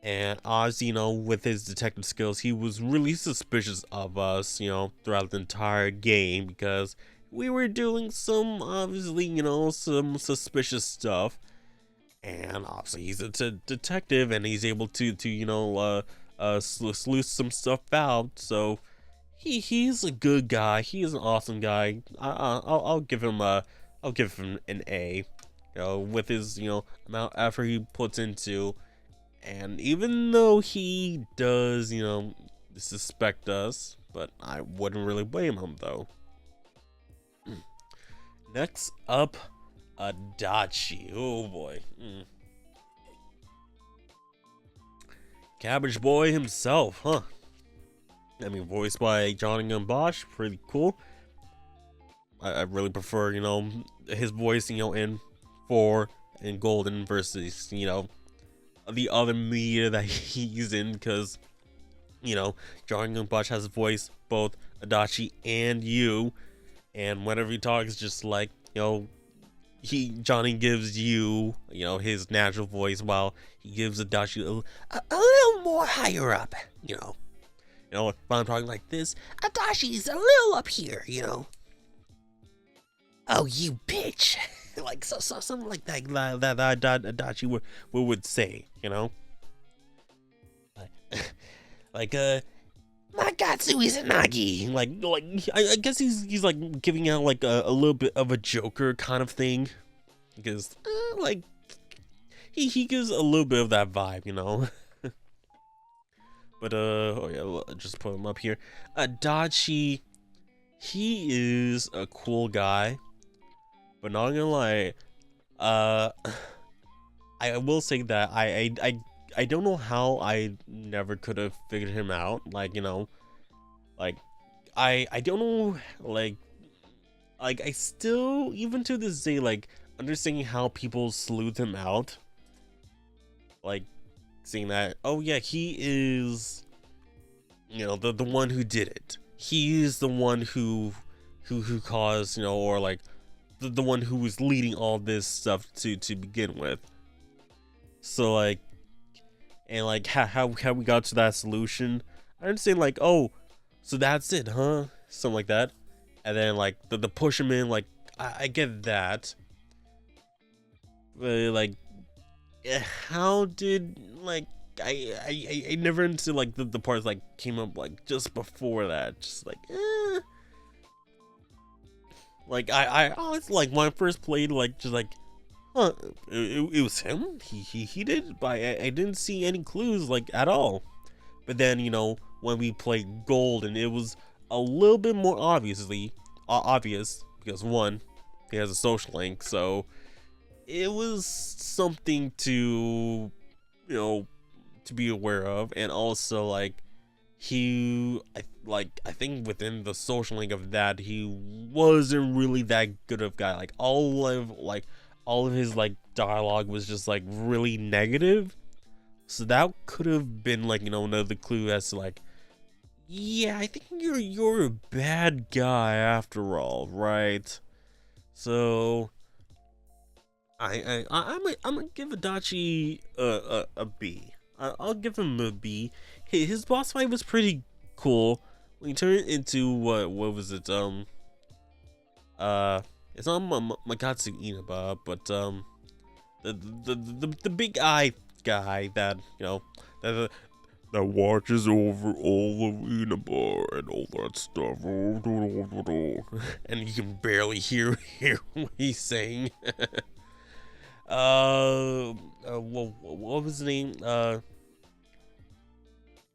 And Oz, with his detective skills, he was really suspicious of us, throughout the entire game because we were doing some, obviously, some suspicious stuff. And obviously, he's a detective and he's able to sleuth some stuff out. So he's a good guy. He's an awesome guy. I'll give him an A, with his amount of effort he puts into. And even though he does, suspect us, but I wouldn't really blame him, though. Next up, Adachi. Oh, boy. Cabbage Boy himself, huh? I mean, voiced by Johnny Bosch, pretty cool. I really prefer, his voice, in 4 and Golden versus, the other media that he's in, because John Bosch has voiced both Adachi and you, and whenever he talks, just like Johnny gives you his natural voice, while he gives Adachi a little more higher up. If I'm talking like this, Adachi's a little up here. Oh, you bitch. Like something like that Adachi would say, like Magatsu Izanagi, like I guess he's like giving out like a little bit of a Joker kind of thing, because like he gives a little bit of that vibe, But oh yeah, I'll just put him up here. Adachi, he is a cool guy. But not gonna lie, I will say that I don't know how I never could have figured him out. Like like I don't know, like I still, even to this day, like understanding how people sleuth him out. Like seeing that, oh yeah, he is the one who did it. He is the one who caused, or like the one who was leading all this stuff to begin with. So like, and like how we got to that solution, I understand, like, oh, so that's it, huh? Something like that. And then like the push him in, like I get that, but like how did, like, I never into like the parts like came up like just before that, just like like I honestly, like when I first played, like just like, huh, it was him. He did it, but I didn't see any clues like at all. But then when we played Gold, and it was a little bit more obvious because one, he has a social link, so it was something to to be aware of. And also like I think within the social link of that, he wasn't really that good of a guy. Like all of his like dialogue was just like really negative. So that could have been like another clue as to like, yeah, I think you're a bad guy after all, right? So I'm gonna give Adachi a B. I'll give him a B. His boss fight was pretty cool. When he turned into what was it? it's not Magatsu Inaba, but the big eye guy that that that watches over all of Inaba and all that stuff. And you can barely hear what he's saying. What was his name?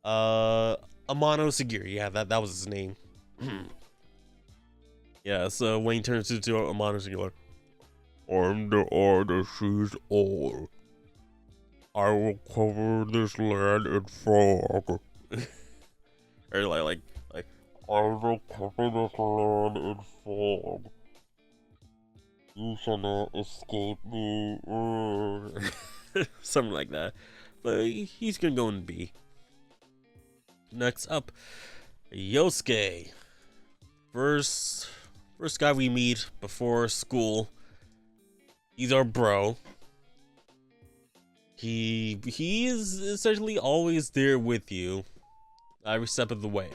Amano Sagiri. Yeah, that was his name. Yeah, so when he turns into Amano Sagiri, I'm the artist she's all. I will cover this land in fog. Or like, I will cover this land in fog. You shall not escape me. Something like that. But he's gonna go in B. Next up, Yosuke. First guy we meet before school. He's our bro. He is essentially always there with you, every step of the way.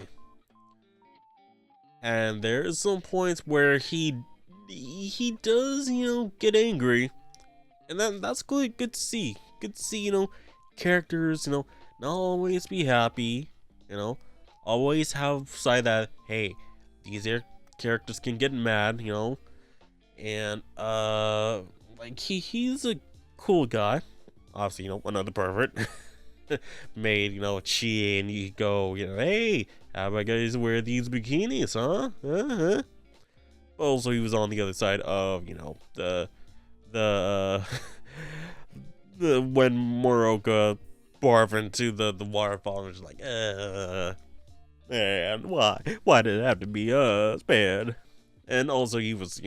And there's some points where he does, get angry, and that's good to see. Good to see, characters, not always be happy, always have side that, hey, these characters can get mad, and like he's a cool guy. Obviously, another pervert. Made, Chie and you go, hey, how about guys wear these bikinis, huh? Uh-huh. But also he was on the other side of, the the when Moroka barfed into the waterfall and was like, man, why did it have to be us, man? And also he was,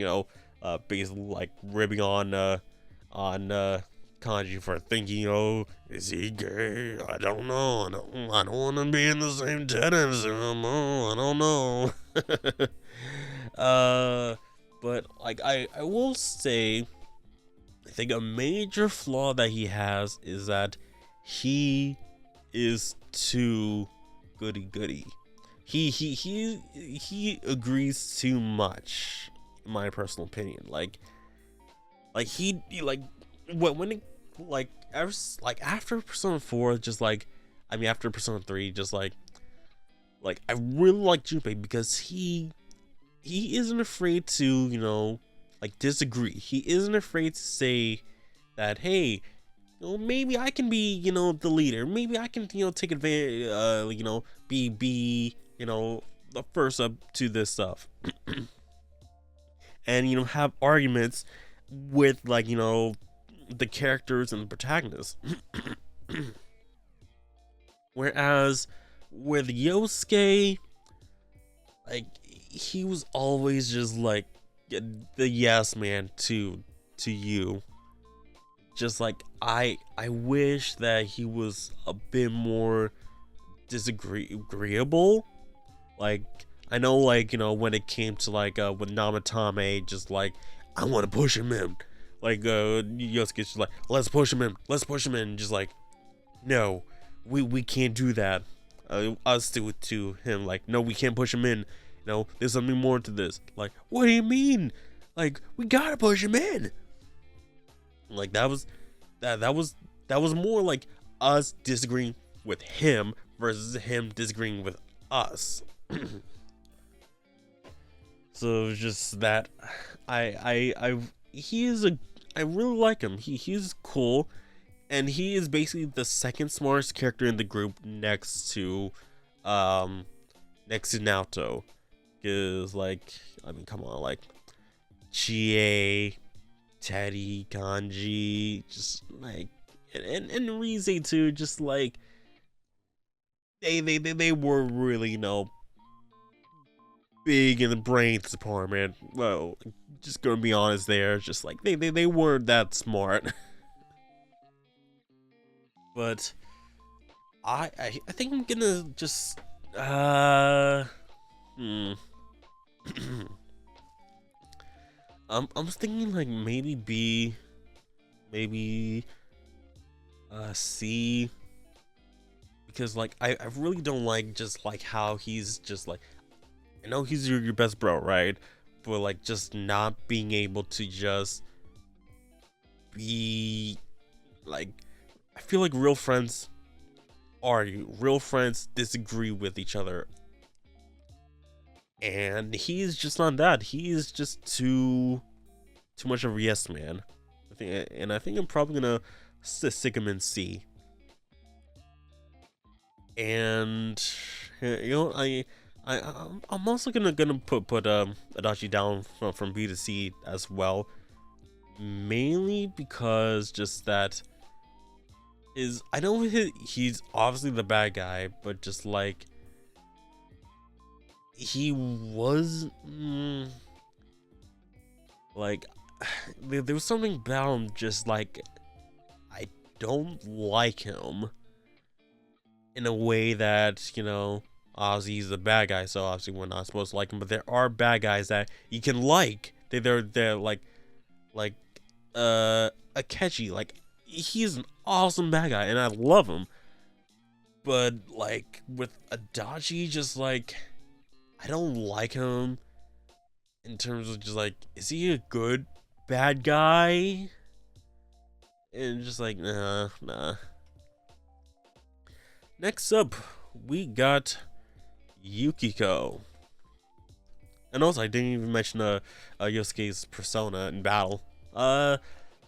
basically like ribbing on Kanji for thinking, is he gay? I don't know. I don't want to be in the same tent as him. I don't know. But like I will say, I think a major flaw that he has is that he is too goody. He agrees too much, in my personal opinion. Like he like when it like ever after Persona 4, just after Persona 3, just like I really like Junpei because he isn't afraid to disagree. He isn't afraid to say that, hey, maybe I can be the leader. Maybe I can take advantage. Be the first up to this stuff, and have arguments with the characters and the protagonists. Whereas with Yosuke, like he was always just like the yes man to you. Just like I wish that he was a bit more disagreeable. Like I know when it came to with Namatame, just like I want to push him in. Like Yosuke's just like, let's push him in, just like, no, we can't do that. Us to him, like, no, we can't push him in. There's something more to this. Like, what do you mean? Like, we gotta push him in. Like that was more like us disagreeing with him versus him disagreeing with us. So it's just that I really like him. He's cool, and he is basically the second smartest character in the group next to Naoto. Cause come on, Chie, Teddy, Kanji, just and Rize too, just they were really big in the brains department. Well, just gonna be honest there, just they weren't that smart. But I think I'm gonna just I was thinking maybe B, maybe C, because I really don't just how he's just I know he's your best bro, right? but like just not being able to just be like, I feel like real friends argue, real friends disagree with each other, and he's just not that. He's just too much of a yes man. I think I'm probably gonna stick him in C. And you know, I'm also gonna put Adachi down from B to C as well, mainly because just that is, I know he's obviously the bad guy, but just like he was like there was something about him, just like I don't like him in a way that, you know, obviously he's the bad guy, so obviously we're not supposed to like him, but there are bad guys that you can like. They're like Akechi, like he's an awesome bad guy and I love him. But like with Adachi, just like I don't like him in terms of just like, is he a good bad guy? And just like, nah. Next up, we got Yukiko. And also, I didn't even mention Yosuke's persona in battle.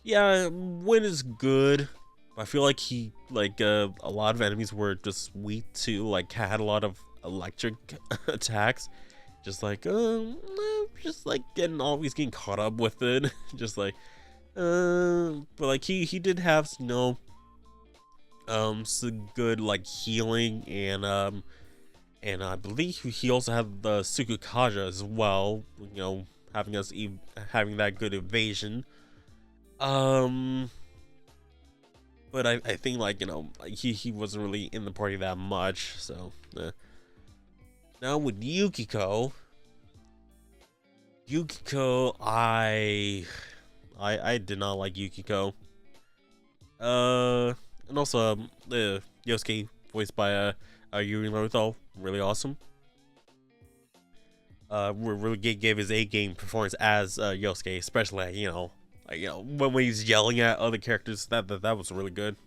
Yeah, Win is good. But I feel like he, like, a lot of enemies were just weak to, like, had a lot of electric attacks. Just like always getting caught up with it. Just like, but like he did have, you know, some good like healing, and I believe he also had the Sukukaja as well, you know, having that good evasion. But I think, like, you know, he wasn't really in the party that much, so now with Yukiko, I did not like Yukiko. And also the Yosuke voiced by Yuri Lowenthal, really awesome. Really gave his A game performance as Yosuke, especially, you know, like, you know, when he's yelling at other characters. That was really good.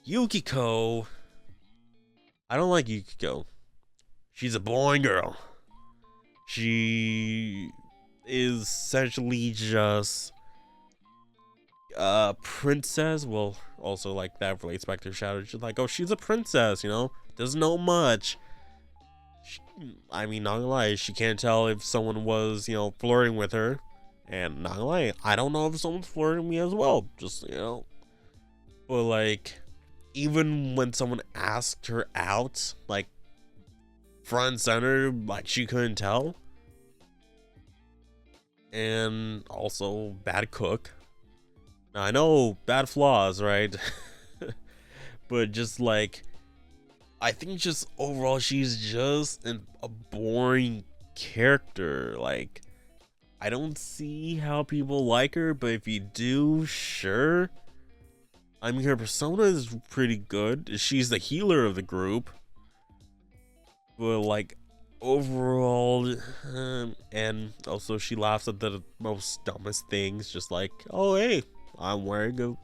Yukiko, I don't like Yukiko. She's a boring girl. She is essentially just princess. Well, also like that relates back to Shadow. She's like, oh, she's a princess, you know, doesn't know much. I mean, not gonna lie, she can't tell if someone was, you know, flirting with her. And not gonna lie, I don't know if someone's flirting with me as well. Just, you know. But like, even when someone asked her out, like front and center, like she couldn't tell. And also bad cook. Now I know bad flaws, right? But just like, I think just overall she's just a boring character. Like, I don't see how people like her, but if you do, sure. I mean, her persona is pretty good. She's the healer of the group. But like, overall, and also she laughs at the most dumbest things, just like, oh hey, I'm wearing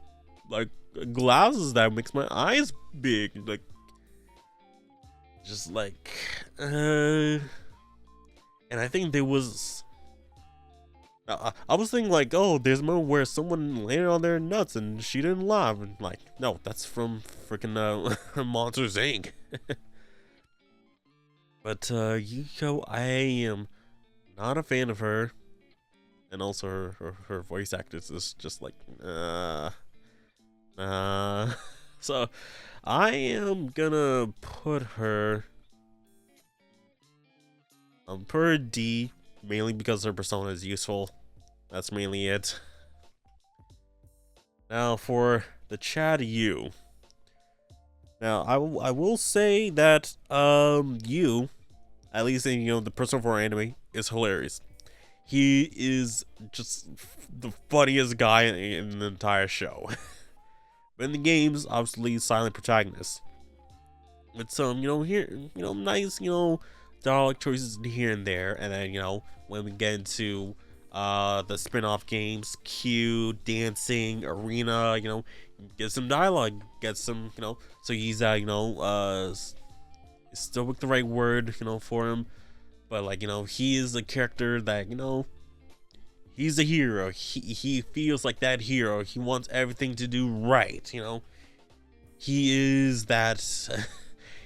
glasses that makes my eyes big, like, just like, and I think there was, I was thinking like, oh, there's a moment where someone landed on their nuts and she didn't laugh, and like, no, that's from freaking Monsters Inc. But Yukiko, I am not a fan of her, and also her voice actress is just like, so I am gonna put her per D, mainly because her persona is useful. That's mainly it. Now for the Chad U. Now I will say that you, at least in, you know, the Persona 4 anime, is hilarious. He is just the funniest guy in the entire show. But in the games, obviously silent protagonist. With some, you know, here, you know, nice, you know, dialogue choices here and there, and then when we get into the spin-off games, Q, dancing, arena, get some dialogue, get some, so he's still with the right word, for him, but he is a character that he's a hero. He feels like that hero. He wants everything to do right. He is that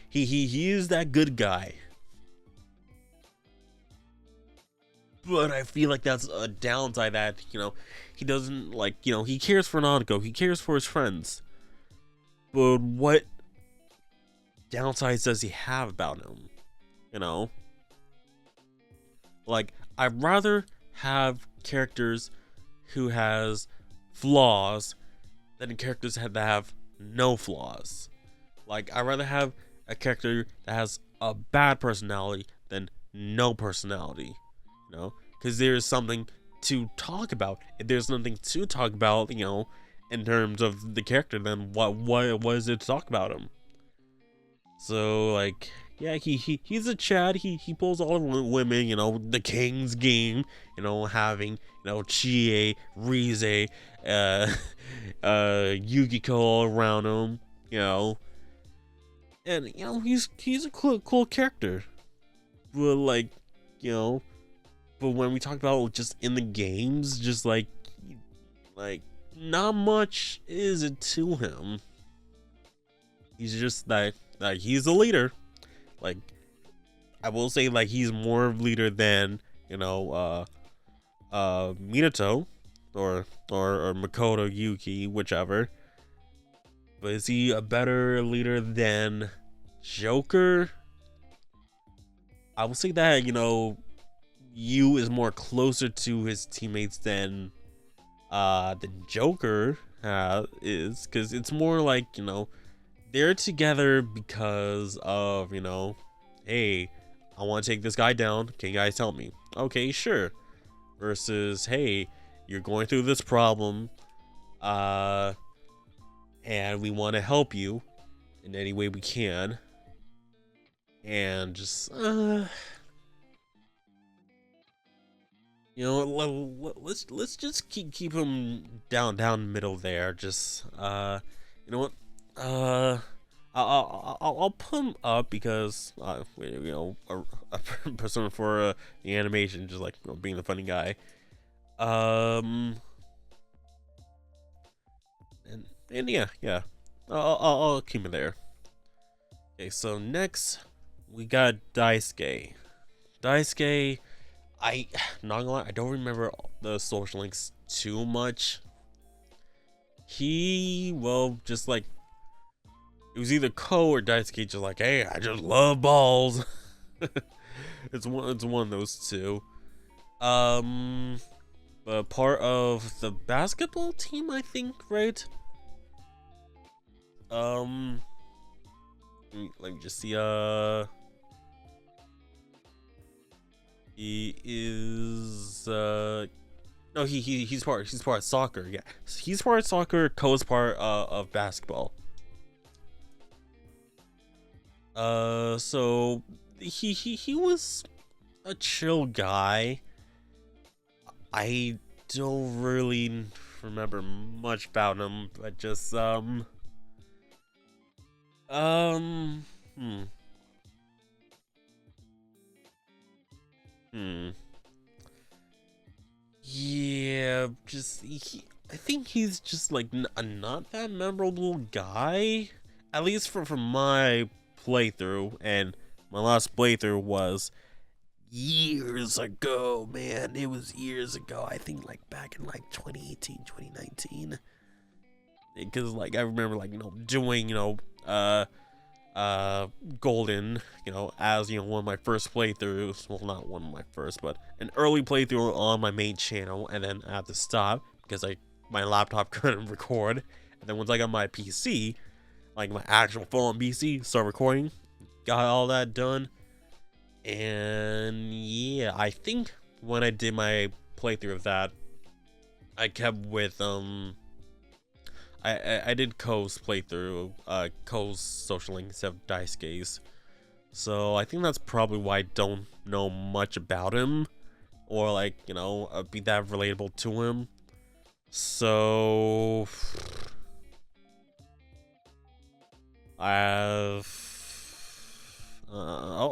he is that good guy. But I feel like that's a downside that he doesn't he cares for Nanako. He cares for his friends. But what downsides does he have about him? Like, I'd rather have characters who has flaws than characters that have no flaws. Like, I'd rather have a character that has a bad personality than no personality. Because there's something to talk about. If there's nothing to talk about, in terms of the character, then what is it to talk about him? So, like, yeah, he's a Chad. He pulls all the women, the King's game, having, Chie, Rize, Yukiko all around him, and, he's a cool character. But, like, but when we talk about just in the games, just like not much is it to him. He's just like he's a leader. Like, I will say, like, he's more of a leader than Minato or Makoto, Yuki, whichever. But is he a better leader than Joker? I will say that Yu is more closer to his teammates than the Joker is, because it's more like they're together because of hey, I want to take this guy down, can you guys help me? Okay, sure. Versus, hey, you're going through this problem, and we want to help you in any way we can, and just let's just keep him down middle there. Just you know what? I'll put him up because a person for the animation, just like being the funny guy. And yeah, I'll keep it there. Okay, so next we got Daisuke. Daisuke, not gonna lie, I don't remember the social links too much. Just like, it was either Ko or Daisuke, just like, hey, I just love balls. it's one of those two. But part of the basketball team, I think, right? Let me just see. He is no, he's part of soccer. Yeah, he's part of soccer. Ko's part of basketball. So he was a chill guy. I don't really remember much about him, but just hmm. Yeah, just I think he's just like a not that memorable guy, at least from my playthrough, and my last playthrough was years ago, man. It was years ago. I think like back in like 2018, 2019. Because like I remember like doing golden as one of my first playthroughs, well, not one of my first, but an early playthrough on my main channel, and then I had to stop because my laptop couldn't record, and then once I got my PC, like my actual phone PC, started recording, got all that done, and yeah, I think when I did my playthrough of that, I kept with I did Ko's playthrough, Ko's social link instead of Daisuke's. So I think that's probably why I don't know much about him, or like, be that relatable to him. So I'll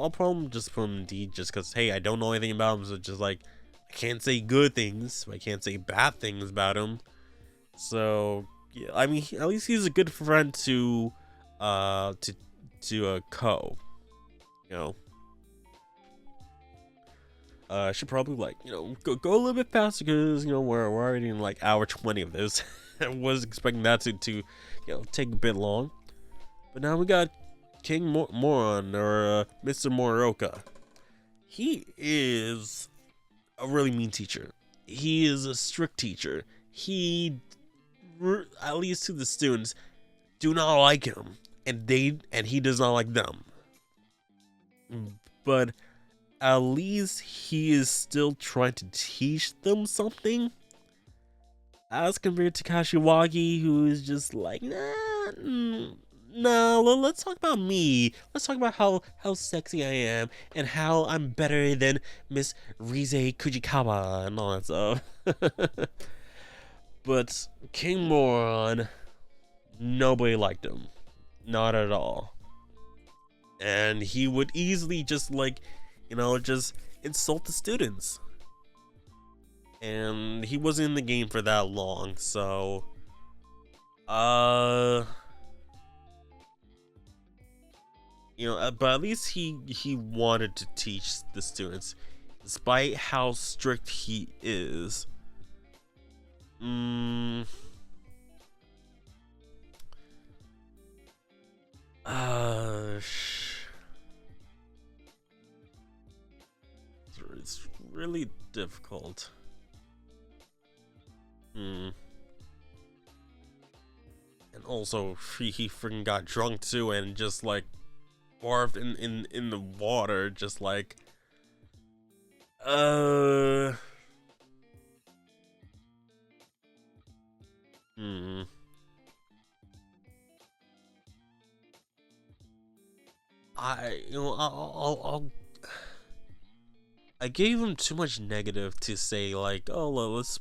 probably just put him in D, just because, hey, I don't know anything about him, so just like, I can't say good things, but I can't say bad things about him. So yeah, I mean, at least he's a good friend to uh to Ko. You know, I should probably, like, go a little bit faster, because we're already in like hour 20 of this. I was expecting that to take a bit long, but now we got King Moron, or Mr. Moroka. He is a really mean teacher. He is a strict teacher. He, at least to the students, do not like him, and he does not like them. But at least he is still trying to teach them something, as compared to Kashiwagi, who is just like, nah, no, let's talk about me. Let's talk about how sexy I am, and how I'm better than Miss Rize Kujikawa and all that stuff. But King Moron, nobody liked him. Not at all. And he would easily just, like, just insult the students. And he wasn't in the game for that long, so but at least he wanted to teach the students, despite how strict he is. Mm, uh, it's really difficult. And also, he freaking got drunk too, and just like barfed in the water, just like I gave him too much negative to say, like, oh, let's.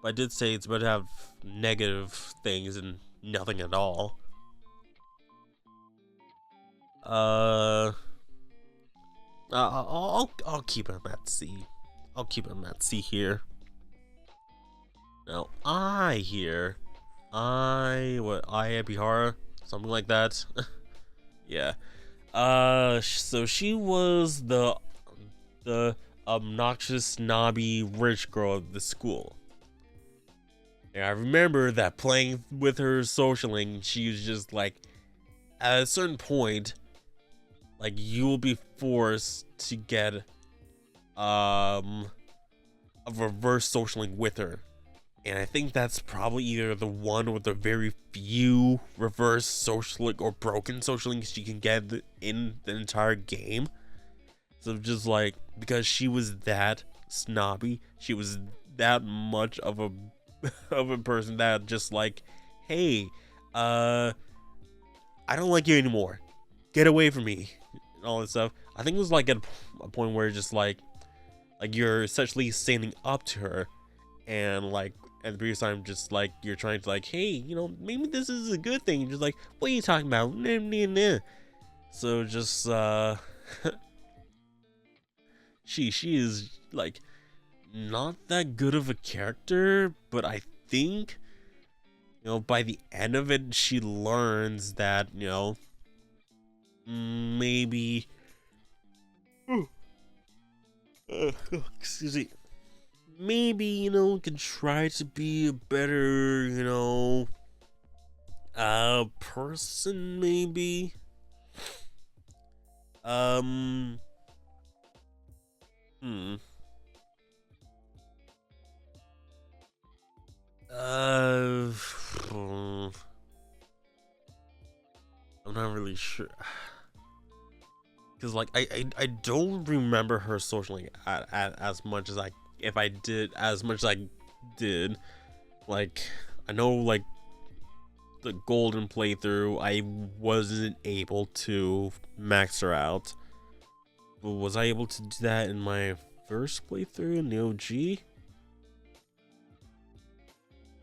I did say it's better to have negative things and nothing at all. I'll keep him at C. I'll keep him at C here. Now I Bihara, something like that. Yeah. So she was the obnoxious, snobby, rich girl of the school. And I remember that playing with her socialing, she was just like, at a certain point, like, you will be forced to get a reverse socialing with her. And I think that's probably either the one with the very few reverse social or broken social links she can get in the entire game. So just like, because she was that snobby, she was that much of a person that just like, hey, I don't like you anymore. Get away from me. And all this stuff. I think it was like at a point where just like you're essentially standing up to her, and like at the previous time, just like you're trying to like, hey, maybe this is a good thing. Just like, what are you talking about? Nah, nah, nah. So just she is like not that good of a character, but I think by the end of it, she learns that maybe excuse me, maybe can try to be a better person, maybe. Hmm. I'm not really sure, because like I don't remember her socially as much as if I did as much as I did. Like, I know like the golden playthrough, I wasn't able to max her out. But was I able to do that in my first playthrough in the OG?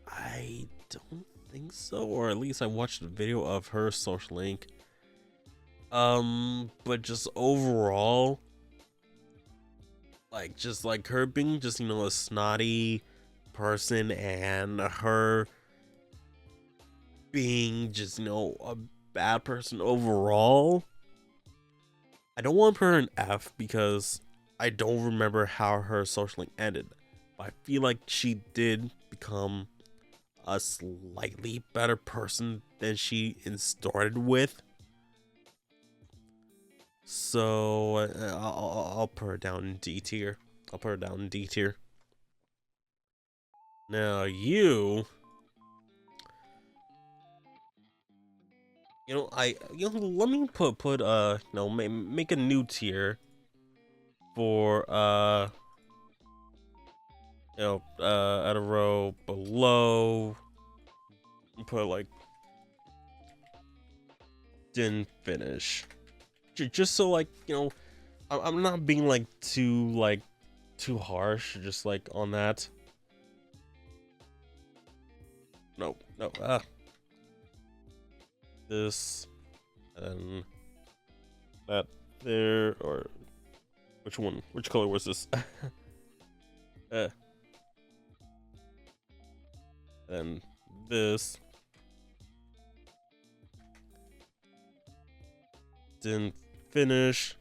I don't think so, or at least I watched a video of her social link. But just overall, like just like her being just, you know, a snotty person, and her being just, you know, a bad person overall. I don't want to put her an F because I don't remember how her social link ended. But I feel like she did become a slightly better person than she started with. So I'll put her down in D tier. I'll put her down in D tier. Now let me put make a new tier for at a row below. Put like didn't finish. Just so, like, you know, I'm not being like too harsh, just like on that. No, this and that there, or which one? Which color was this? And this didn't finish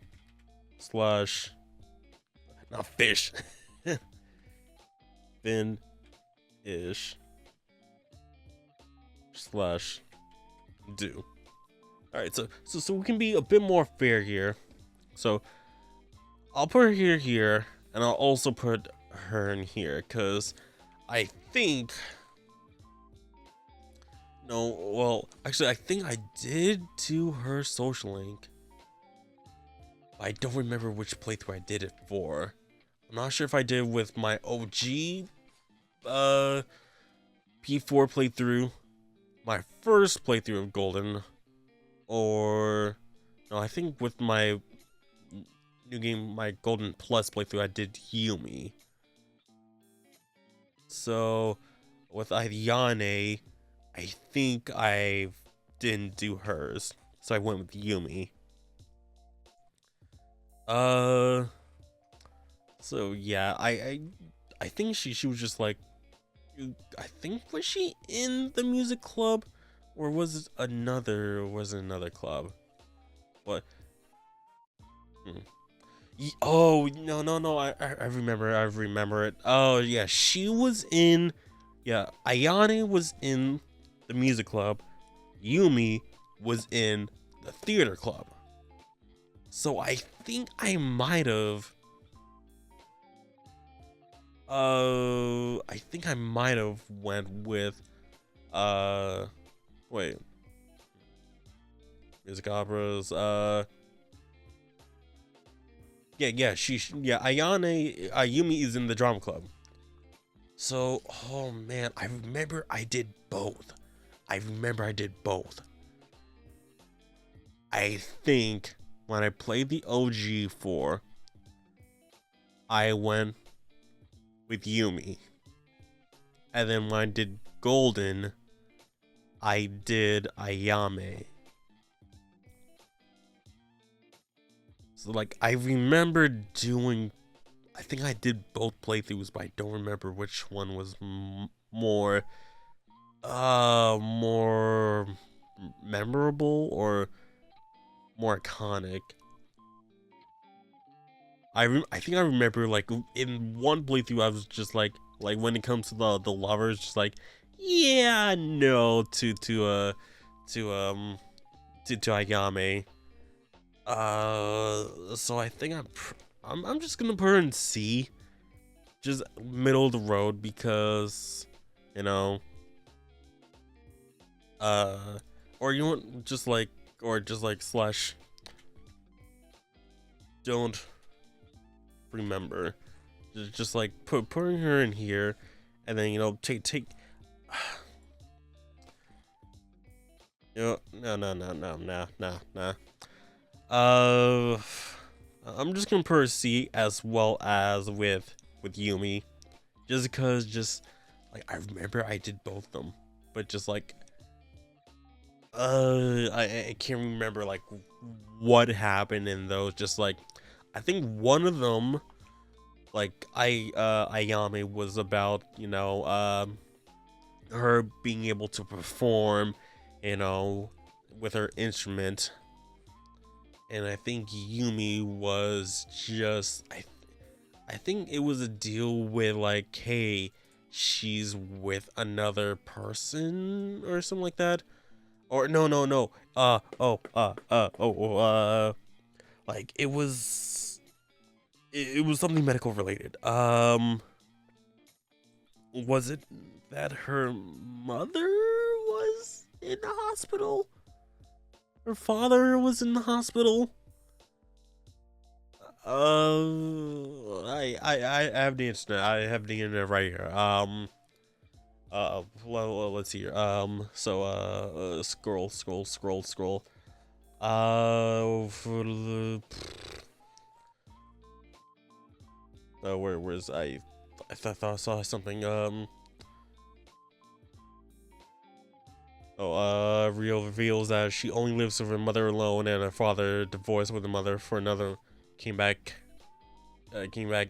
slash not fish fin ish slash do. All right, so we can be a bit more fair here. So I'll put her here, and I'll also put her in here because I think. No, well, actually, I think I did do her social link. I don't remember which playthrough I did it for. I'm not sure if I did with my OG P4 playthrough, my first playthrough of Golden, or no, I think with my new game, my Golden Plus playthrough, I did Yumi. So with Ayane, I think I didn't do hers, so I went with Yumi. So yeah, I think she was just like, I think, was she in the music club, or was it another club? What? Oh no, I remember it. Oh yeah, she was in. Yeah, Ayane was in the music club. Yumi was in the theater club. So I think I might have. I think I might have went with. Wait. Music operas. Yeah. Ayumi is in the drama club. So, oh man, I remember I did both. I think when I played the OG 4, I went with Yumi. And then when I did Golden, I did Ayame. So, like, I remember doing. I think I did both playthroughs, but I don't remember which one was more memorable or more iconic. I think I remember, like, in one playthrough I was just like when it comes to the lovers, just like, yeah, no, to Ayame. So I think I'm just gonna put her in C, just middle of the road, because, you know, or you want just like slash don't remember, just like putting her in here, and then, you know, take No. Uh, I'm just gonna proceed as well as with Yumi, just because just like I remember I did both of them, but just like I can't remember like what happened in those. Just like I think one of them like Ayame was about her being able to perform, you know, with her instrument. And I think Yumi was just I think it was a deal with like, hey, she's with another person or something like that. Or no. Like it was something medical related. Was it that her mother was in the hospital? Her father was in the hospital. I have the internet. I have the internet right here. Let's see here. Scroll. For the, where's I thought I saw something. Real reveals that she only lives with her mother alone, and her father divorced with her mother for another. Came back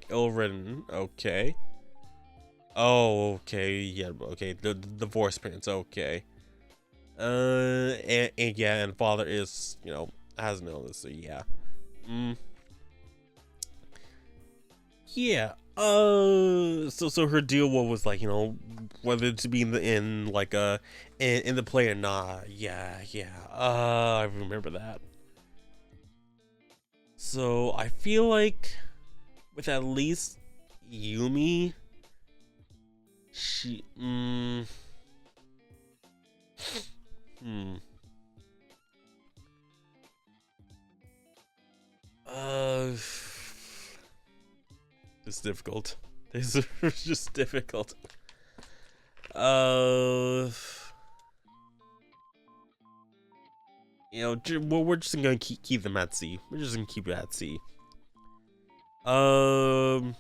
ill-ridden. Okay. Oh, okay. Yeah. Okay. The divorce parents. Okay. And yeah, and father is has an illness. So yeah. Mm, yeah. So her deal what was like whether to be in like in the play or not. Yeah. I remember that. So I feel like with at least Yumi, she hmm uh it's difficult. This is just difficult. Uh well, we're just gonna keep them at sea. We're just gonna keep it at sea. Um,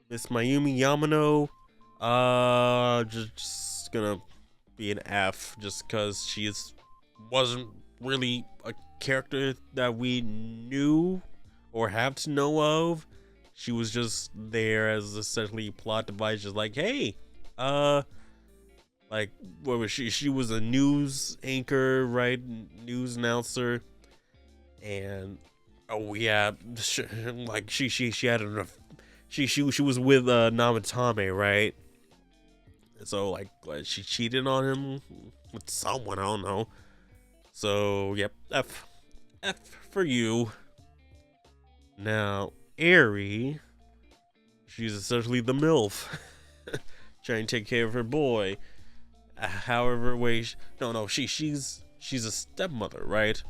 Miss Mayumi Yamano, just gonna be an F, just because wasn't really a character that we knew or have to know of. She was just there as essentially a plot device, just like, hey, uh, like what was she? She was a news anchor, right? News announcer, and oh yeah, like she had enough. She was with Namatame, right? So like she cheated on him with someone, I don't know. So yep, F for you. Now Eri, she's essentially the MILF, trying to take care of her boy. However way no she's a stepmother, right?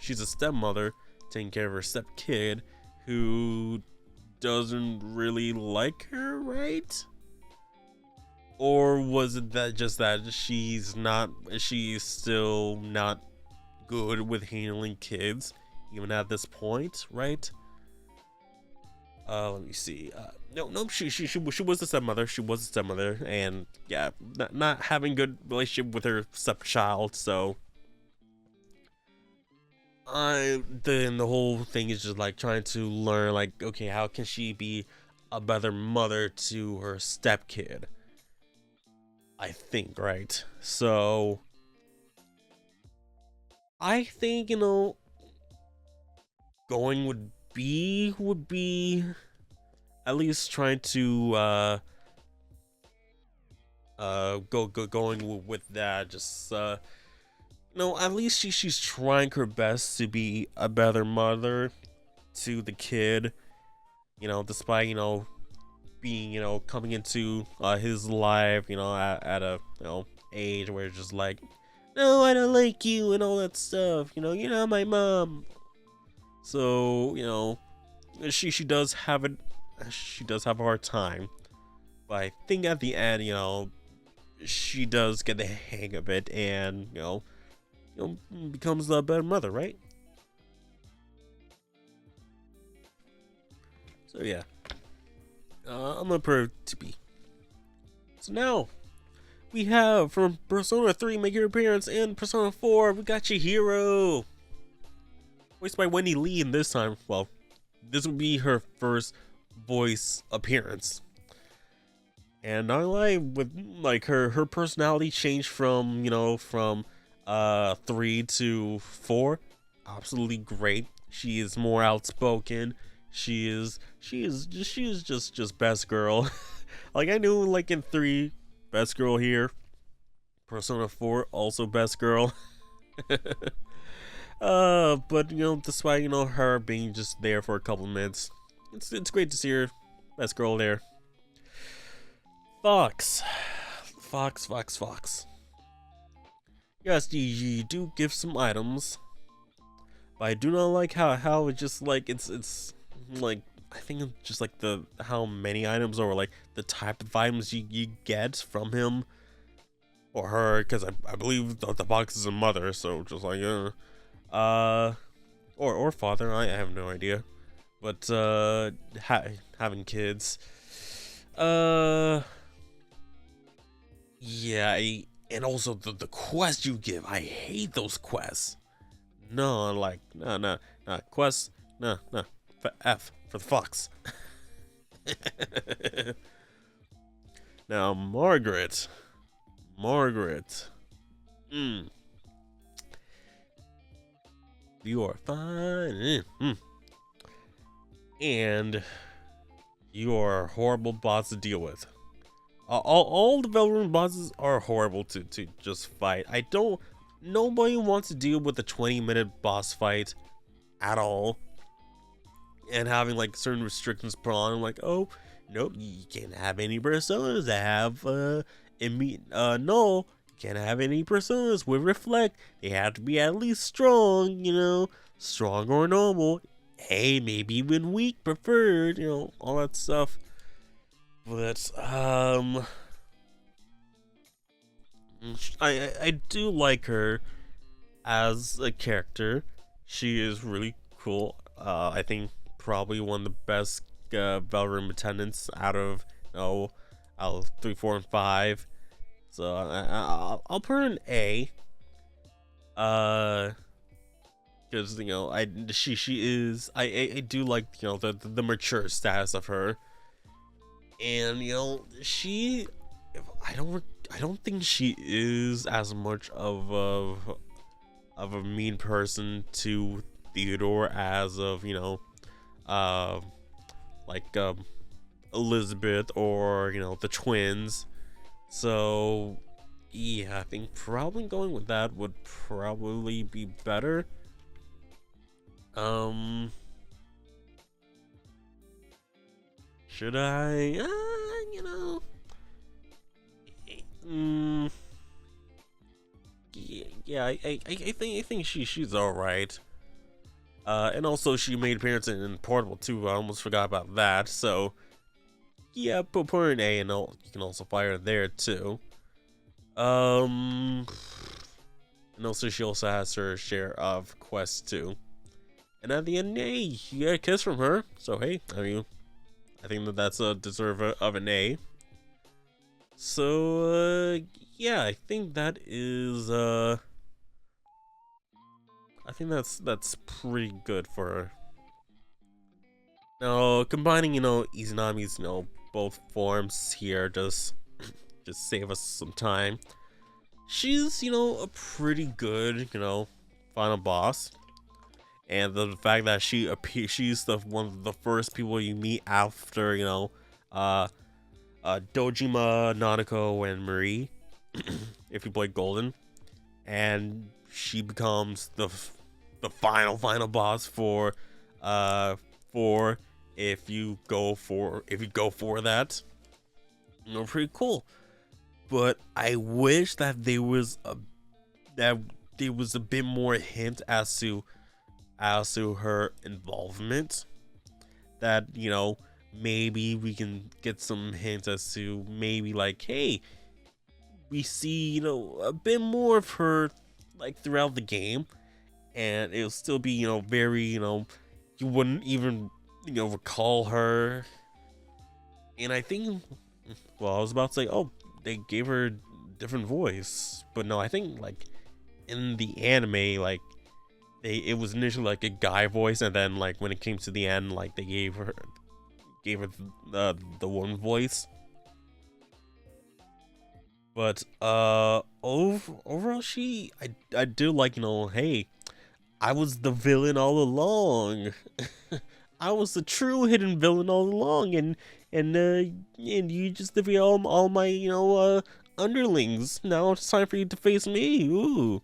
She's a stepmother taking care of her step kid who doesn't really like her, right? Or was it that just that she's still not good with handling kids even at this point, right? Let me see. No, she was a stepmother. She was a stepmother, and yeah, not having good relationship with her stepchild. So, the whole thing is just like trying to learn, like, okay, how can she be a better mother to her stepkid? I think, right? So, I think going would be at least trying to going with that. Just no, at least she's trying her best to be a better mother to the kid. Despite being coming into his life. At a age where it's just like, no, I don't like you and all that stuff. You're not my mom. So she does have it. She does have a hard time. But I think at the end, she does get the hang of it, and becomes a better mother, right? So yeah, I'm gonna prove to be. So now we have from Persona 3 make your appearance in Persona 4. We got your hero, voiced by Wendy Lee, and this time, well, this would be her first voice appearance. And not lie, with like her personality changed from from 3 to 4. Absolutely great. She is more outspoken. She is just best girl. Like I knew like in 3, best girl here. Persona 4 also best girl. But despite her being just there for a couple minutes, it's great to see her best girl there. Fox. Fox. Yes, you do give some items, but I do not like how it's just like it's like I think it's just like the how many items or like the type of items you get from him or her, because I believe the fox is a mother, so just like or father, I have no idea, but having kids, yeah, and also the quests you give. I hate those quests. No, like, no. Quests, no. F for the fox. Now, Margaret. You are fine. And you are a horrible boss to deal with. All the Velrune bosses are horrible to just fight. Nobody wants to deal with a 20-minute boss fight at all, and having like certain restrictions put on. I'm like, oh, nope, you can't have any personas that have no, you can't have any personas with reflect. They have to be at least strong, strong or normal. Hey, maybe even weak preferred, all that stuff. But I do like her as a character. She is really cool. I think probably one of the best Valorant attendants out of 3, 4, and 5. So I'll put her an A. Because she is I do like the mature status of her, and she I don't think she is as much of a mean person to Theodore as of uh, like Elizabeth or the twins. So yeah, I think probably going with that would probably be better. Should I? Mm, yeah, I think she's all right. And also she made appearance in Portable too. I almost forgot about that. So yeah, put her in A, and you can also fire there too. And also she also has her share of quests too. And at the end, hey, you get a kiss from her. So hey, I think that's a deserve of an A. So yeah, I think that is I think that's pretty good for her. Now combining Izanami's both forms here just save us some time. She's a pretty good final boss, and the fact that she's one of the first people you meet after Dojima, Nanako, and Marie, if you play Golden, and she becomes the final boss for if you go for that. Pretty cool. But I wish that there was a bit more hint as to her involvement. That maybe we can get some hints as to maybe like, hey, we see a bit more of her like throughout the game, and it'll still be very you wouldn't even recall her. And I think, well, I was about to say, oh, they gave her a different voice, but no, I think like in the anime, like it was initially like a guy voice, and then like when it came to the end, like they gave her the woman voice. But overall, I do like hey, I was the villain all along. I was the true hidden villain all along, and you just defeat all my underlings. Now it's time for you to face me. Ooh,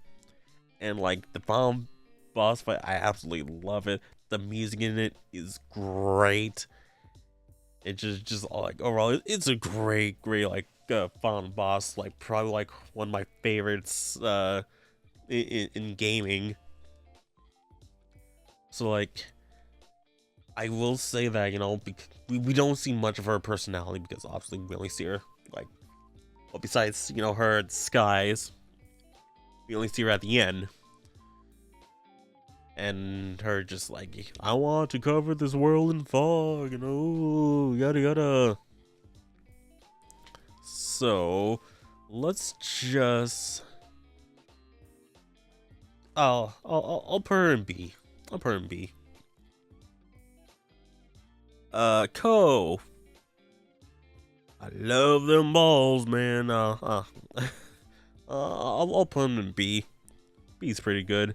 and like the final boss fight, I absolutely love it. The music in it is great. It just like overall, it's a great like final boss. Like probably like one of my favorites in gaming. So like I will say that we don't see much of her personality because obviously we only see her like, well, besides her skies, we only see her at the end, and her just like, I want to cover this world in fog, yada yada. So let's just I'll put her in B. I'll put her in B. Ko. I love them balls, man. I'll put him in B. B's pretty good.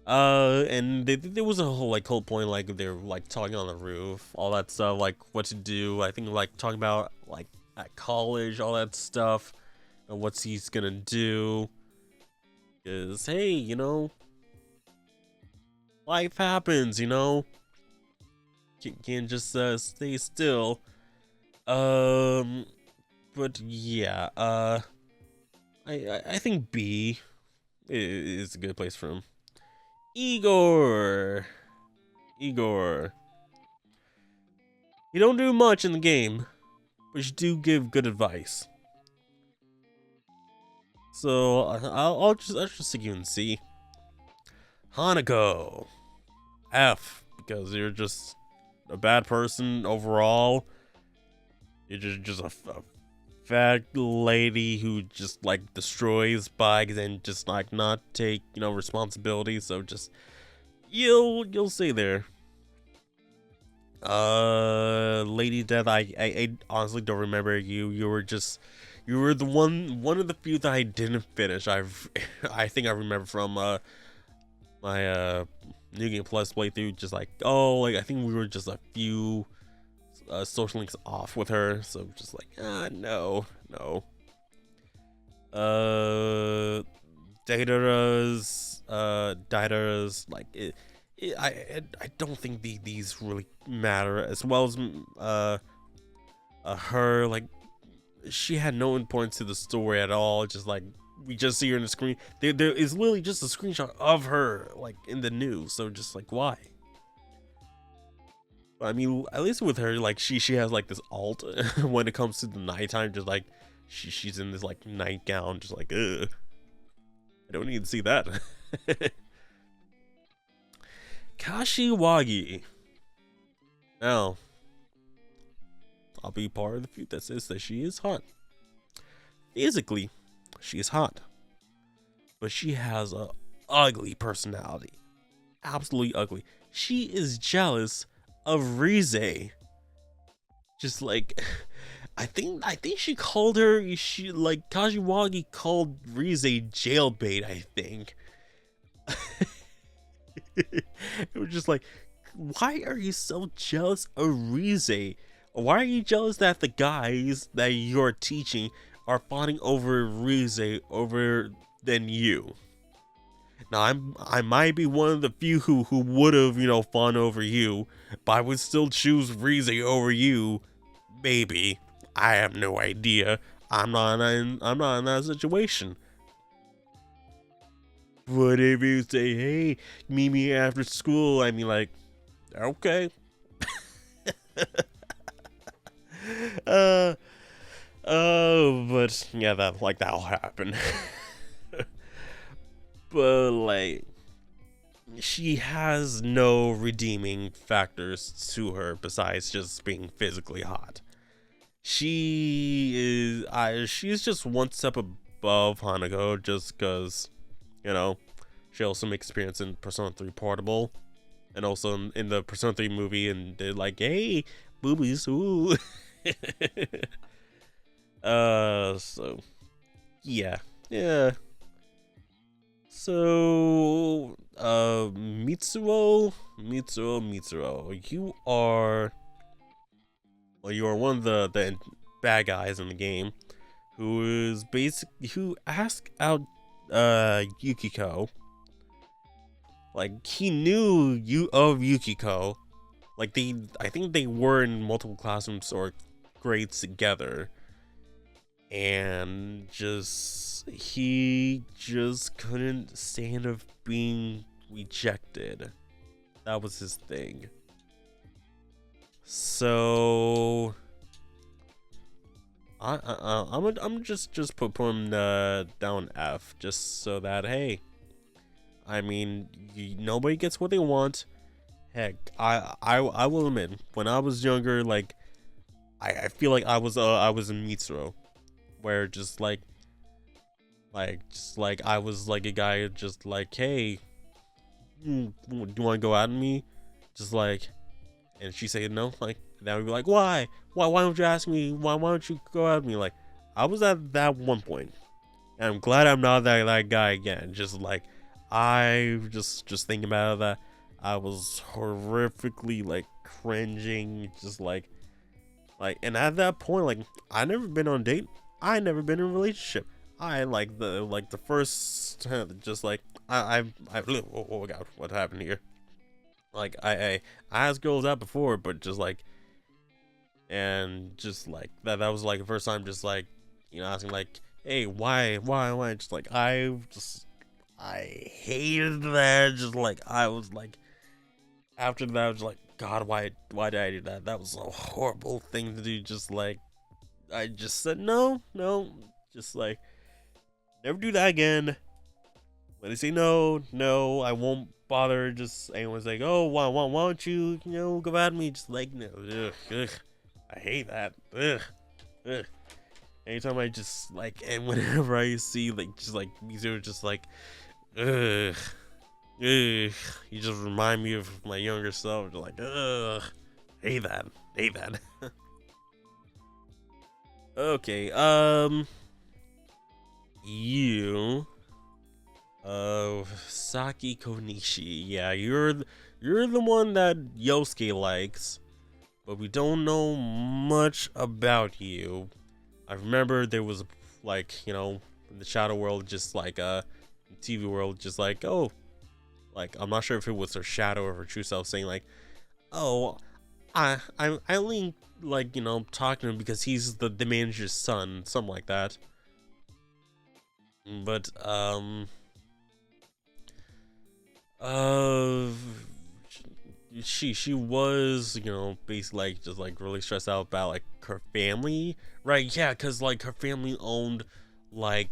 And there was a whole point, like they're like talking on the roof, all that stuff, like what to do. I think like talking about like at college, all that stuff, and what he's gonna do. Cause hey, life happens, can't just stay still. But yeah, I think B is a good place for him. Igor. You don't do much in the game, but you do give good advice. So I'll just stick you in C. Hanako. F, because you're just a bad person overall. You're just a fat lady who just like destroys bikes and just like not take responsibility. So just you'll stay there. Lady Death, I honestly don't remember you. You were the one of the few that I didn't finish. I think I remember from my New Game Plus playthrough, just like, oh, like I think we were just a few social links off with her, so just like, no. Data's like I don't think these really matter as well as her, like she had no importance to the story at all. Just like we just see her in the screen. There is literally just a screenshot of her like in the news. So just like, why? I mean, at least with her, like she has like this alt when it comes to the nighttime. Just like she's in this like nightgown, just like, ugh. I don't need to see that. Kashiwagi. Now, I'll be part of the feud that says that she is hot. Physically, she is hot. But she has a ugly personality. Absolutely ugly. She is jealous of Rize. Just like I think she called her Kashiwagi called Rize jailbait, I think. It was just like, why are you so jealous of Rize? Why are you jealous that the guys that you're teaching are fawning over Rize over than you? Now I might be one of the few who would have fawned over you, but I would still choose Rize over you. Maybe, I have no idea. I'm not in that situation. But if you say, hey, meet me after school, I mean, like, okay. But yeah, that'll happen. but like she has no redeeming factors to her besides just being physically hot. She's just one step above Hanako just because, you know, she has some experience in Persona 3 Portable and also in the Persona 3 movie, and they're like, hey, boobies, ooh. So yeah, yeah. So, Mitsuo, you are one of the bad guys in the game who asked out Yukiko. Like he knew you of Yukiko. Like I think they were in multiple classrooms or grades together, and he just couldn't stand of being rejected. That was his thing. So I'm just put him down F just so that, hey, I mean, nobody gets what they want. Heck, I will admit, when I was younger, like I feel like I was in Mitsuru, where just like I was like a guy just like, hey, do you want to go out at me? Just like, and she said no, like that would be like, why don't you ask me, why don't you go at me? Like I was at that one point, and I'm glad I'm not that guy again. Just like I just thinking about that, I was horrifically like cringing, just like, and at that point, like I never been on a date, I never been in a relationship. I like the first just like I oh god, what happened here? Like I asked girls out before, but just like, and just like that was like the first time, just like, you know, asking like, hey, why? Just like I hated that. Just like I was like, after that I was like, God, why did I do that? That was a horrible thing to do. Just like I just said no, just like never do that again. When they say no, I won't bother. Just anyone's like, oh, why don't you go at me? Just like, no, ugh. I hate that. Ugh. Anytime I just like, and whenever I see like just like Mizu, just like, ugh. You just remind me of my younger self. Just like, ugh. Hate that. Okay. You. Saki Konishi. Yeah, you're the one that Yosuke likes, but we don't know much about you. I remember there was like, in the Shadow World, just like TV world, just like, oh, like I'm not sure if it was her shadow or her true self saying like, oh, I only like talking to him because he's the manager's son, something like that. But Uh, she was basically like just like really stressed out about like her family, right? Yeah, because like her family owned like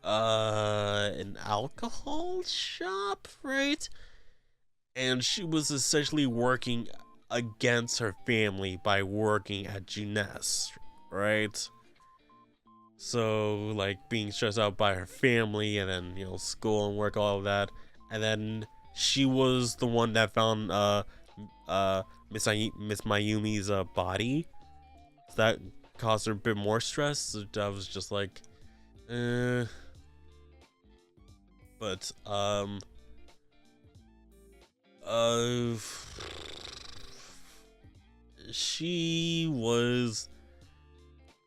an alcohol shop, right? And she was essentially working against her family by working at Jeunesse, right? So like being stressed out by her family and then school and work, all of that, and then she was the one that found Miss Mayumi's body. So that caused her a bit more stress. So I was just like, but uh, she was.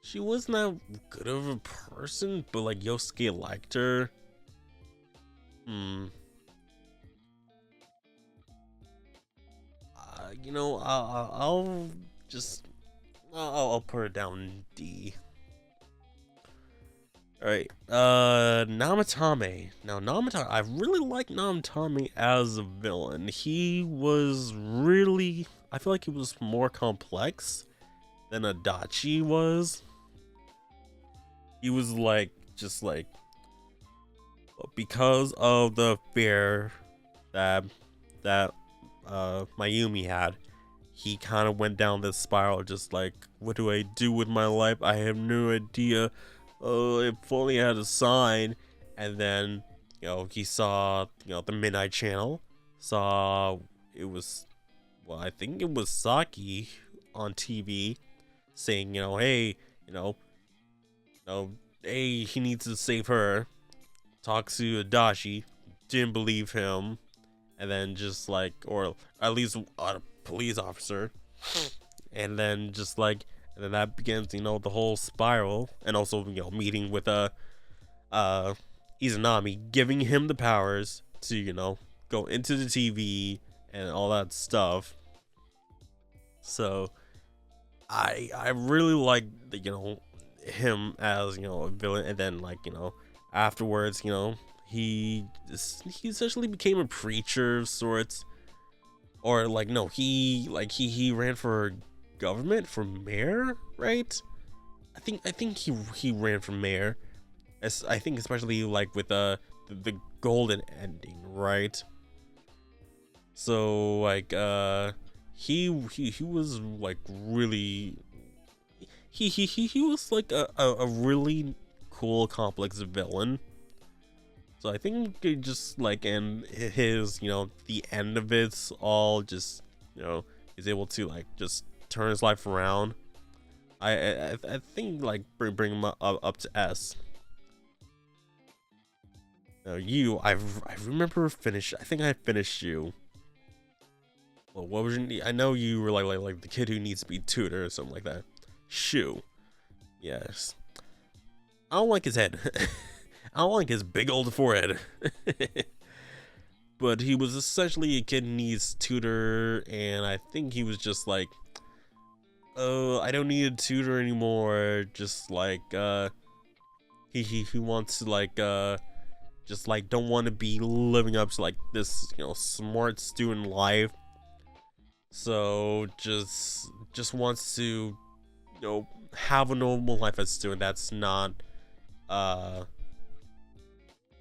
She wasn't that good of a person, but like Yosuke liked her. I'll just I'll put her down D. All right, Namatame. Now Namatame, I really like Namatame as a villain. He was really, I feel like he was more complex than Adachi was. He was like just like because of the fear that that Mayumi had, he kind of went down this spiral, just like, what do I do with my life? I have no idea. Oh, if only I had a sign. And then, he saw, the Midnight Channel, saw it was, well, I think it was Saki on TV saying, hey, you know, hey, he needs to save her. Talks to Adachi, didn't believe him, and then just like, or at least a police officer, and then just like, and then that begins, the whole spiral, and also, meeting with Izanami, giving him the powers to, go into the TV and all that stuff. So I really like the, him as, a villain, and then like, afterwards, he essentially became a preacher of sorts, or like, no, he ran for government, for mayor, right? I think he ran for mayor. As I think, especially like with the golden ending, right? So like he was like really, he was like a really cool, complex villain. So I think it just like, and his, the end of it's all just, he's able to like just turn his life around. I think like bring him up to S. Now I remember finish. I think I finished you. Well, what was your? I know you were like the kid who needs to be tutored or something like that. Shu. Yes. I don't like his head. I don't like his big old forehead. But he was essentially a kid who needs tutor, and I think he was just like, oh, I don't need a tutor anymore. Just like he wants to like just like don't want to be living up to like this, smart student life. So just wants to, have a normal life as a student. That's not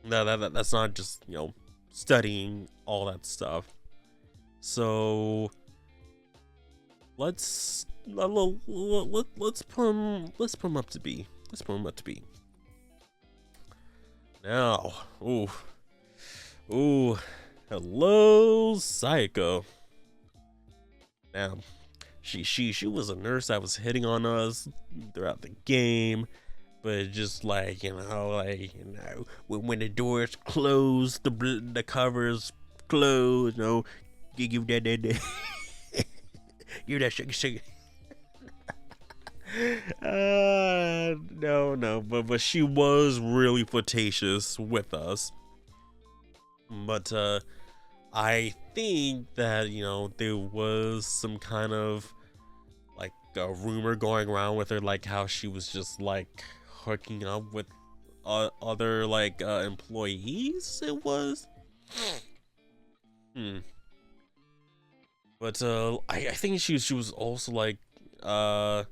that's not just, studying all that stuff. So let's put him up to B. Let's put him up to B. Now, ooh, hello, Psycho. Now, she was a nurse that was hitting on us throughout the game, but just like, when the doors close, the covers close, give that you that sugar. No, but she was really flirtatious with us. But I think that, there was some kind of like a rumor going around with her, like how she was just like hooking up with other like employees. It was. But I think she was also like well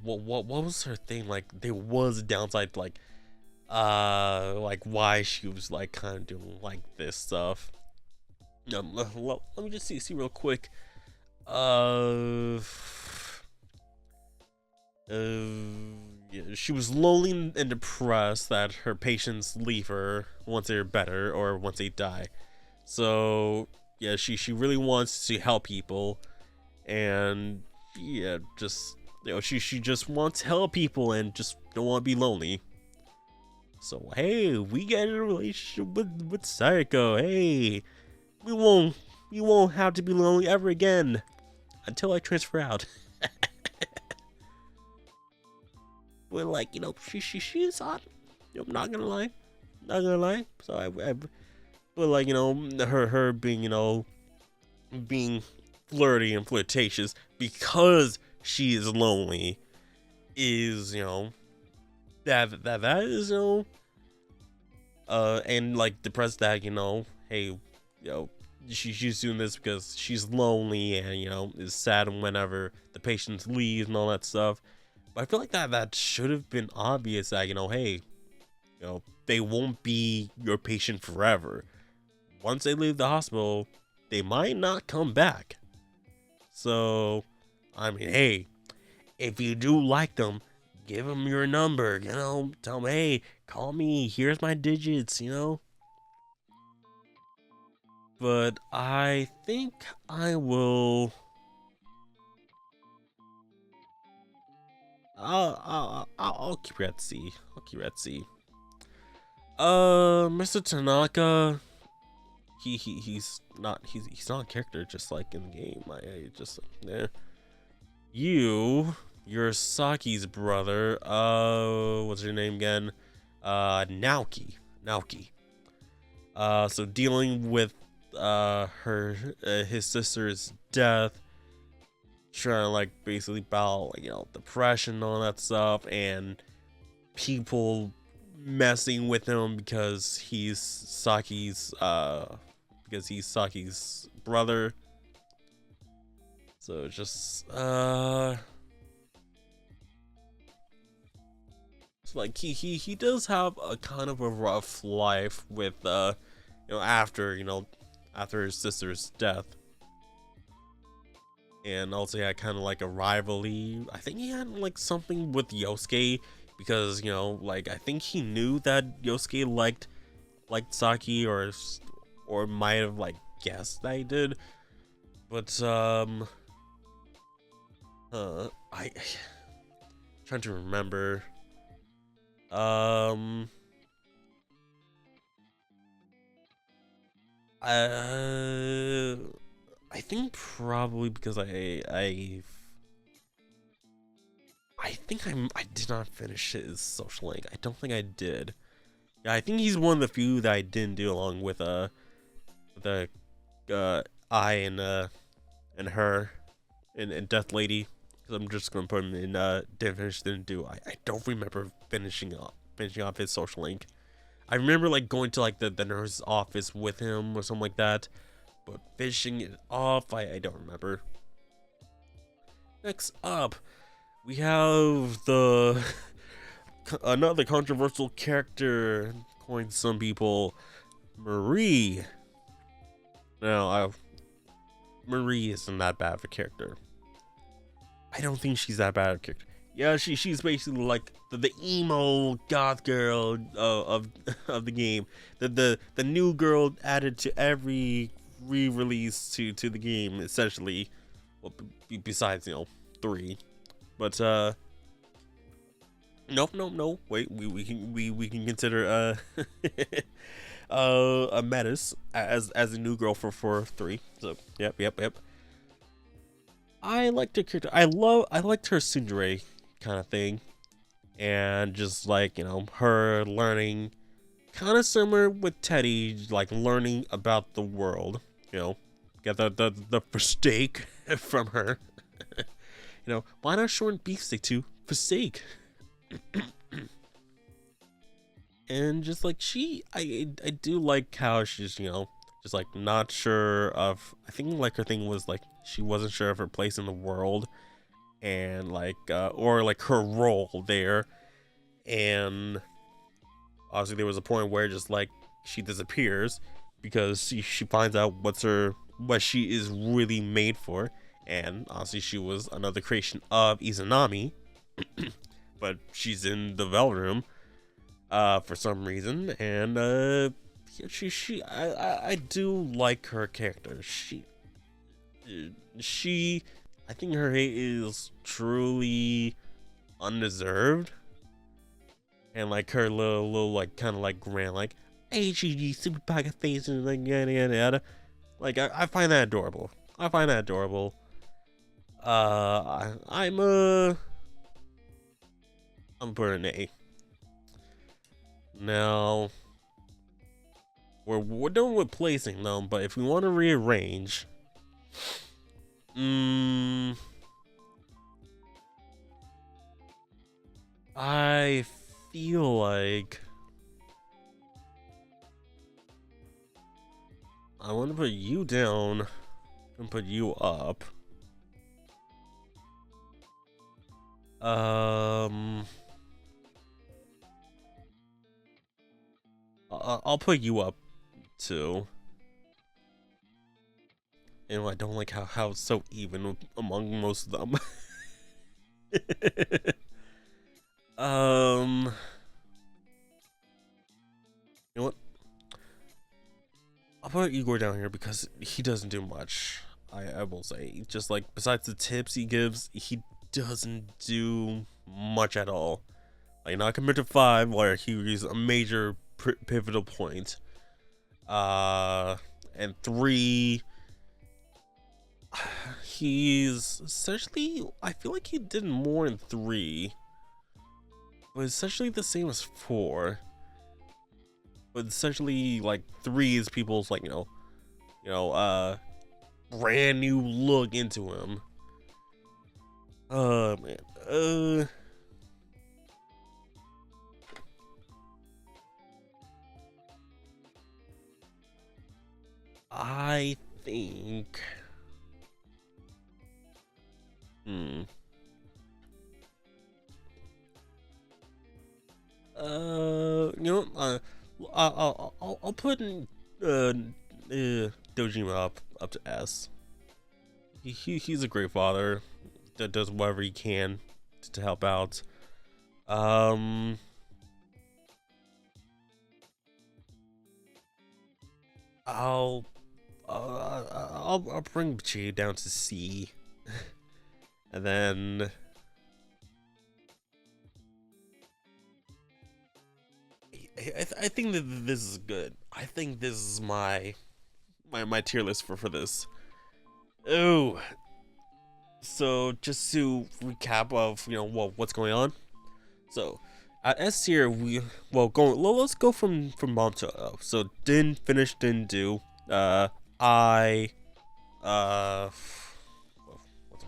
what was her thing? Like there was a downside, like why she was like kind of doing like this stuff. Let me just see real quick. Uh, yeah, she was lonely and depressed that her patients leave her once they're better or once they die. So yeah, she really wants to help people, and yeah, just she just wants to help people and just don't want to be lonely. So hey, we get in a relationship with Psycho. Hey, we won't have to be lonely ever again until I transfer out. But like, she's hot. I'm not gonna lie. So but like, her being, being flirty and flirtatious because she is lonely is, that is, and like depressed that, hey, she's doing this because she's lonely and is sad whenever the patients leave and all that stuff. But I feel like that should have been obvious that hey, they won't be your patient forever. Once they leave the hospital, they might not come back. So, I mean, hey, if you do like them, give them your number, tell them, hey, call me, here's my digits. But I think I will. I'll keep her at sea. I'll keep her at sea. Mr. Tanaka, he's not a character just like in the game. I just you're Saki's brother. What's your name again? Naoki. So dealing with his sister's death, trying to like basically battle depression and all that stuff, and people messing with him because he's Saki's brother. So just it's like he does have a kind of a rough life with after his sister's death. And also he had kind of like a rivalry. I think he had like something with Yosuke because like I think he knew that Yosuke liked Saki, or might have like guessed that he did. But I trying to remember. Uh, I think probably because I think I did not finish his social link. I don't think I did. Yeah, I think he's one of the few that I didn't do, along with the I and her and Death Lady. Because I'm just gonna put him in didn't finish, didn't do. I don't remember finishing off his social link. I remember like going to like the nurse's office with him or something like that, but finishing it off, I don't remember. Next up, we have the another controversial character, according to some people, Marie. Now, Marie isn't that bad of a character. I don't think she's that bad of a character. Yeah, she's basically like the emo goth girl of of the game. The new girl added to every re-release to the game, essentially. Well, besides 3, but no. Wait, we can consider a Metis as a new girl for 3. So yep. I liked her character. I liked her tsundere kind of thing, and just like her learning, kind of similar with Teddy, like learning about the world. Get the steak from her. Why not shorten beefsteak to steak? And just like I do like how she's just like not sure of. I think like her thing was like she wasn't sure of her place in the world, and like or like her role there. And obviously there was a point where just like she disappears because she finds out what she is really made for. And honestly, she was another creation of Izanami, but she's in the Vel room for some reason. And I do like her character. I think her hate is truly undeserved. And like her little like kind of like grand like HG super pocket face and like yada yada yada. Like I find that adorable. I'm putting an A. Now we're done with placing them, but if we want to rearrange, I feel like I want to put you down and put you up. I'll put you up too. And I don't like how it's so even among most of them. um, you know what? I'll put Igor down here because he doesn't do much. I will say, just like besides the tips he gives, he doesn't do much at all. Like not compared to 5, where he is a major pivotal point. And 3, he's essentially, I feel like he did more in 3, but essentially the same as 4. But essentially, like 3 is people's like brand new look into him. Man. I think. I'll put Dojima up to S. He's a great father that does whatever he can to help out. I'll bring Chi down to C, and then I think that this is good. I think this is my tier list for this. Oh, so just to recap of what's going on. So at S tier let's go from bottom to up. So didn't finish, didn't do. I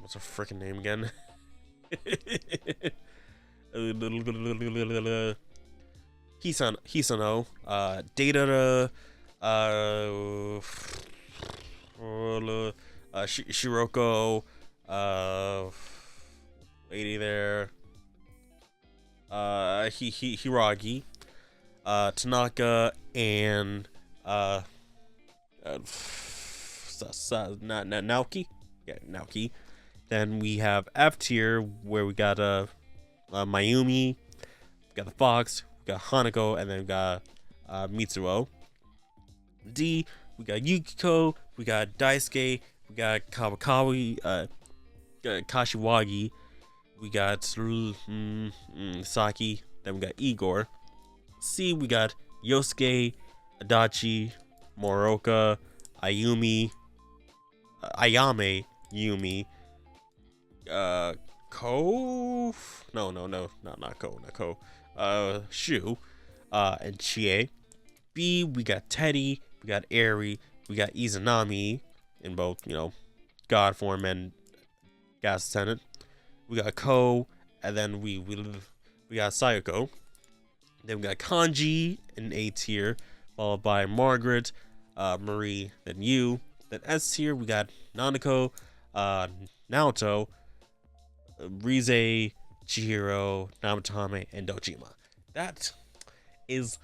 what's her freaking name again? Hisano, Data, Shiroko, lady there, Hiragi, Tanaka, and Naoki. Yeah, Naoki. Then we have F tier where we got Mayumi, we got the Fox, we got Hanako, and then we got Mitsuo. D, we got Yukiko, we got Daisuke, we got Kawakawa, Kashiwagi, we got Saki, then we got Igor. C, we got Yosuke, Adachi, Moroka, Ayame, Yumi, Ko, not Ko, Shu, and Chie. B, we got Teddy, we got Eri, we got Izanami in both, God form and Gas Tenant. We got Ko, and then we got Sayako. Then we got Kanji in A tier, followed by Margaret, Marie, then you. Then S tier, we got Nanako, Naoto, Rize, Chihiro, Namatame, and Dojima. That is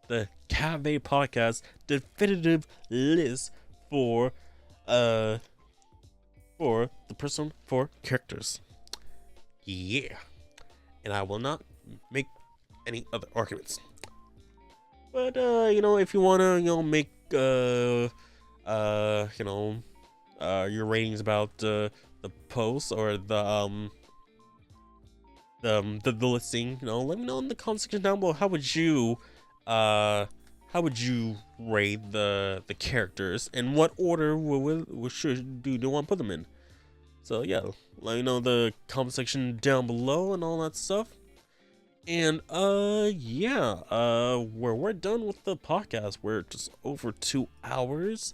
the Cafe Podcast definitive list for the Persona 4 characters. Yeah. And I will not make any other arguments. But if you wanna, make your ratings about the post or the listing, let me know in the comment section down below. How would you rate the characters, and what order should do you want to put them in? So yeah, let me know in the comment section down below and all that stuff. And we're done with the podcast. We're just over 2 hours.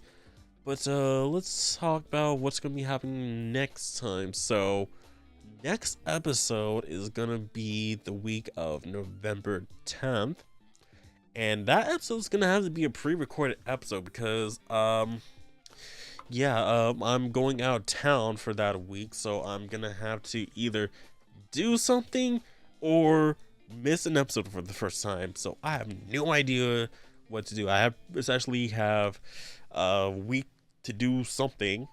But let's talk about what's gonna be happening next time. So next episode is gonna be the week of November 10th. And that episode's gonna have to be a pre-recorded episode because I'm going out of town for that week, so I'm gonna have to either do something or miss an episode for the first time. So I have no idea what to do. I have essentially have a week to do something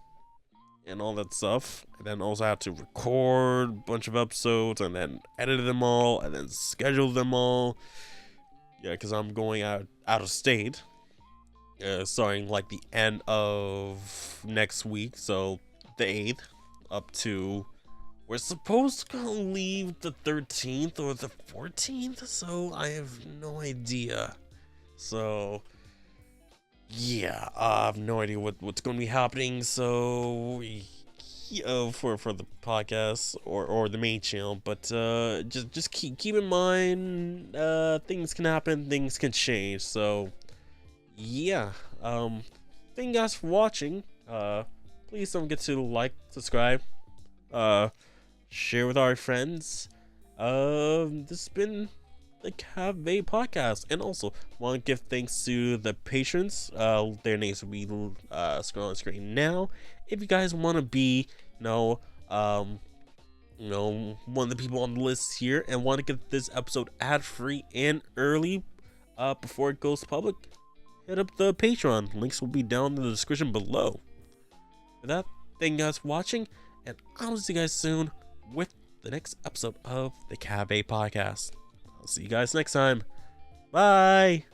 and all that stuff, and then also have to record a bunch of episodes and then edit them all and then schedule them all. Yeah, because I'm going out of state, starting like the end of next week, so the 8th up to, we're supposed to leave the 13th or the 14th, so I have no idea. So yeah, I have no idea what's going to be happening. So for the podcast or the main channel, but just keep in mind, things can happen, things can change. So yeah, thank you guys for watching. Please don't forget to like, subscribe, share with our friends. This has been the Cafe Podcast, and also want to give thanks to the patrons. Their names will be scrolling on the screen now. If you guys want to be, one of the people on the list here and want to get this episode ad-free and early, before it goes public, hit up the Patreon. Links will be down in the description below. With that, thank you guys for watching, and I'll see you guys soon with the next episode of the Cafe Podcast. I'll see you guys next time. Bye!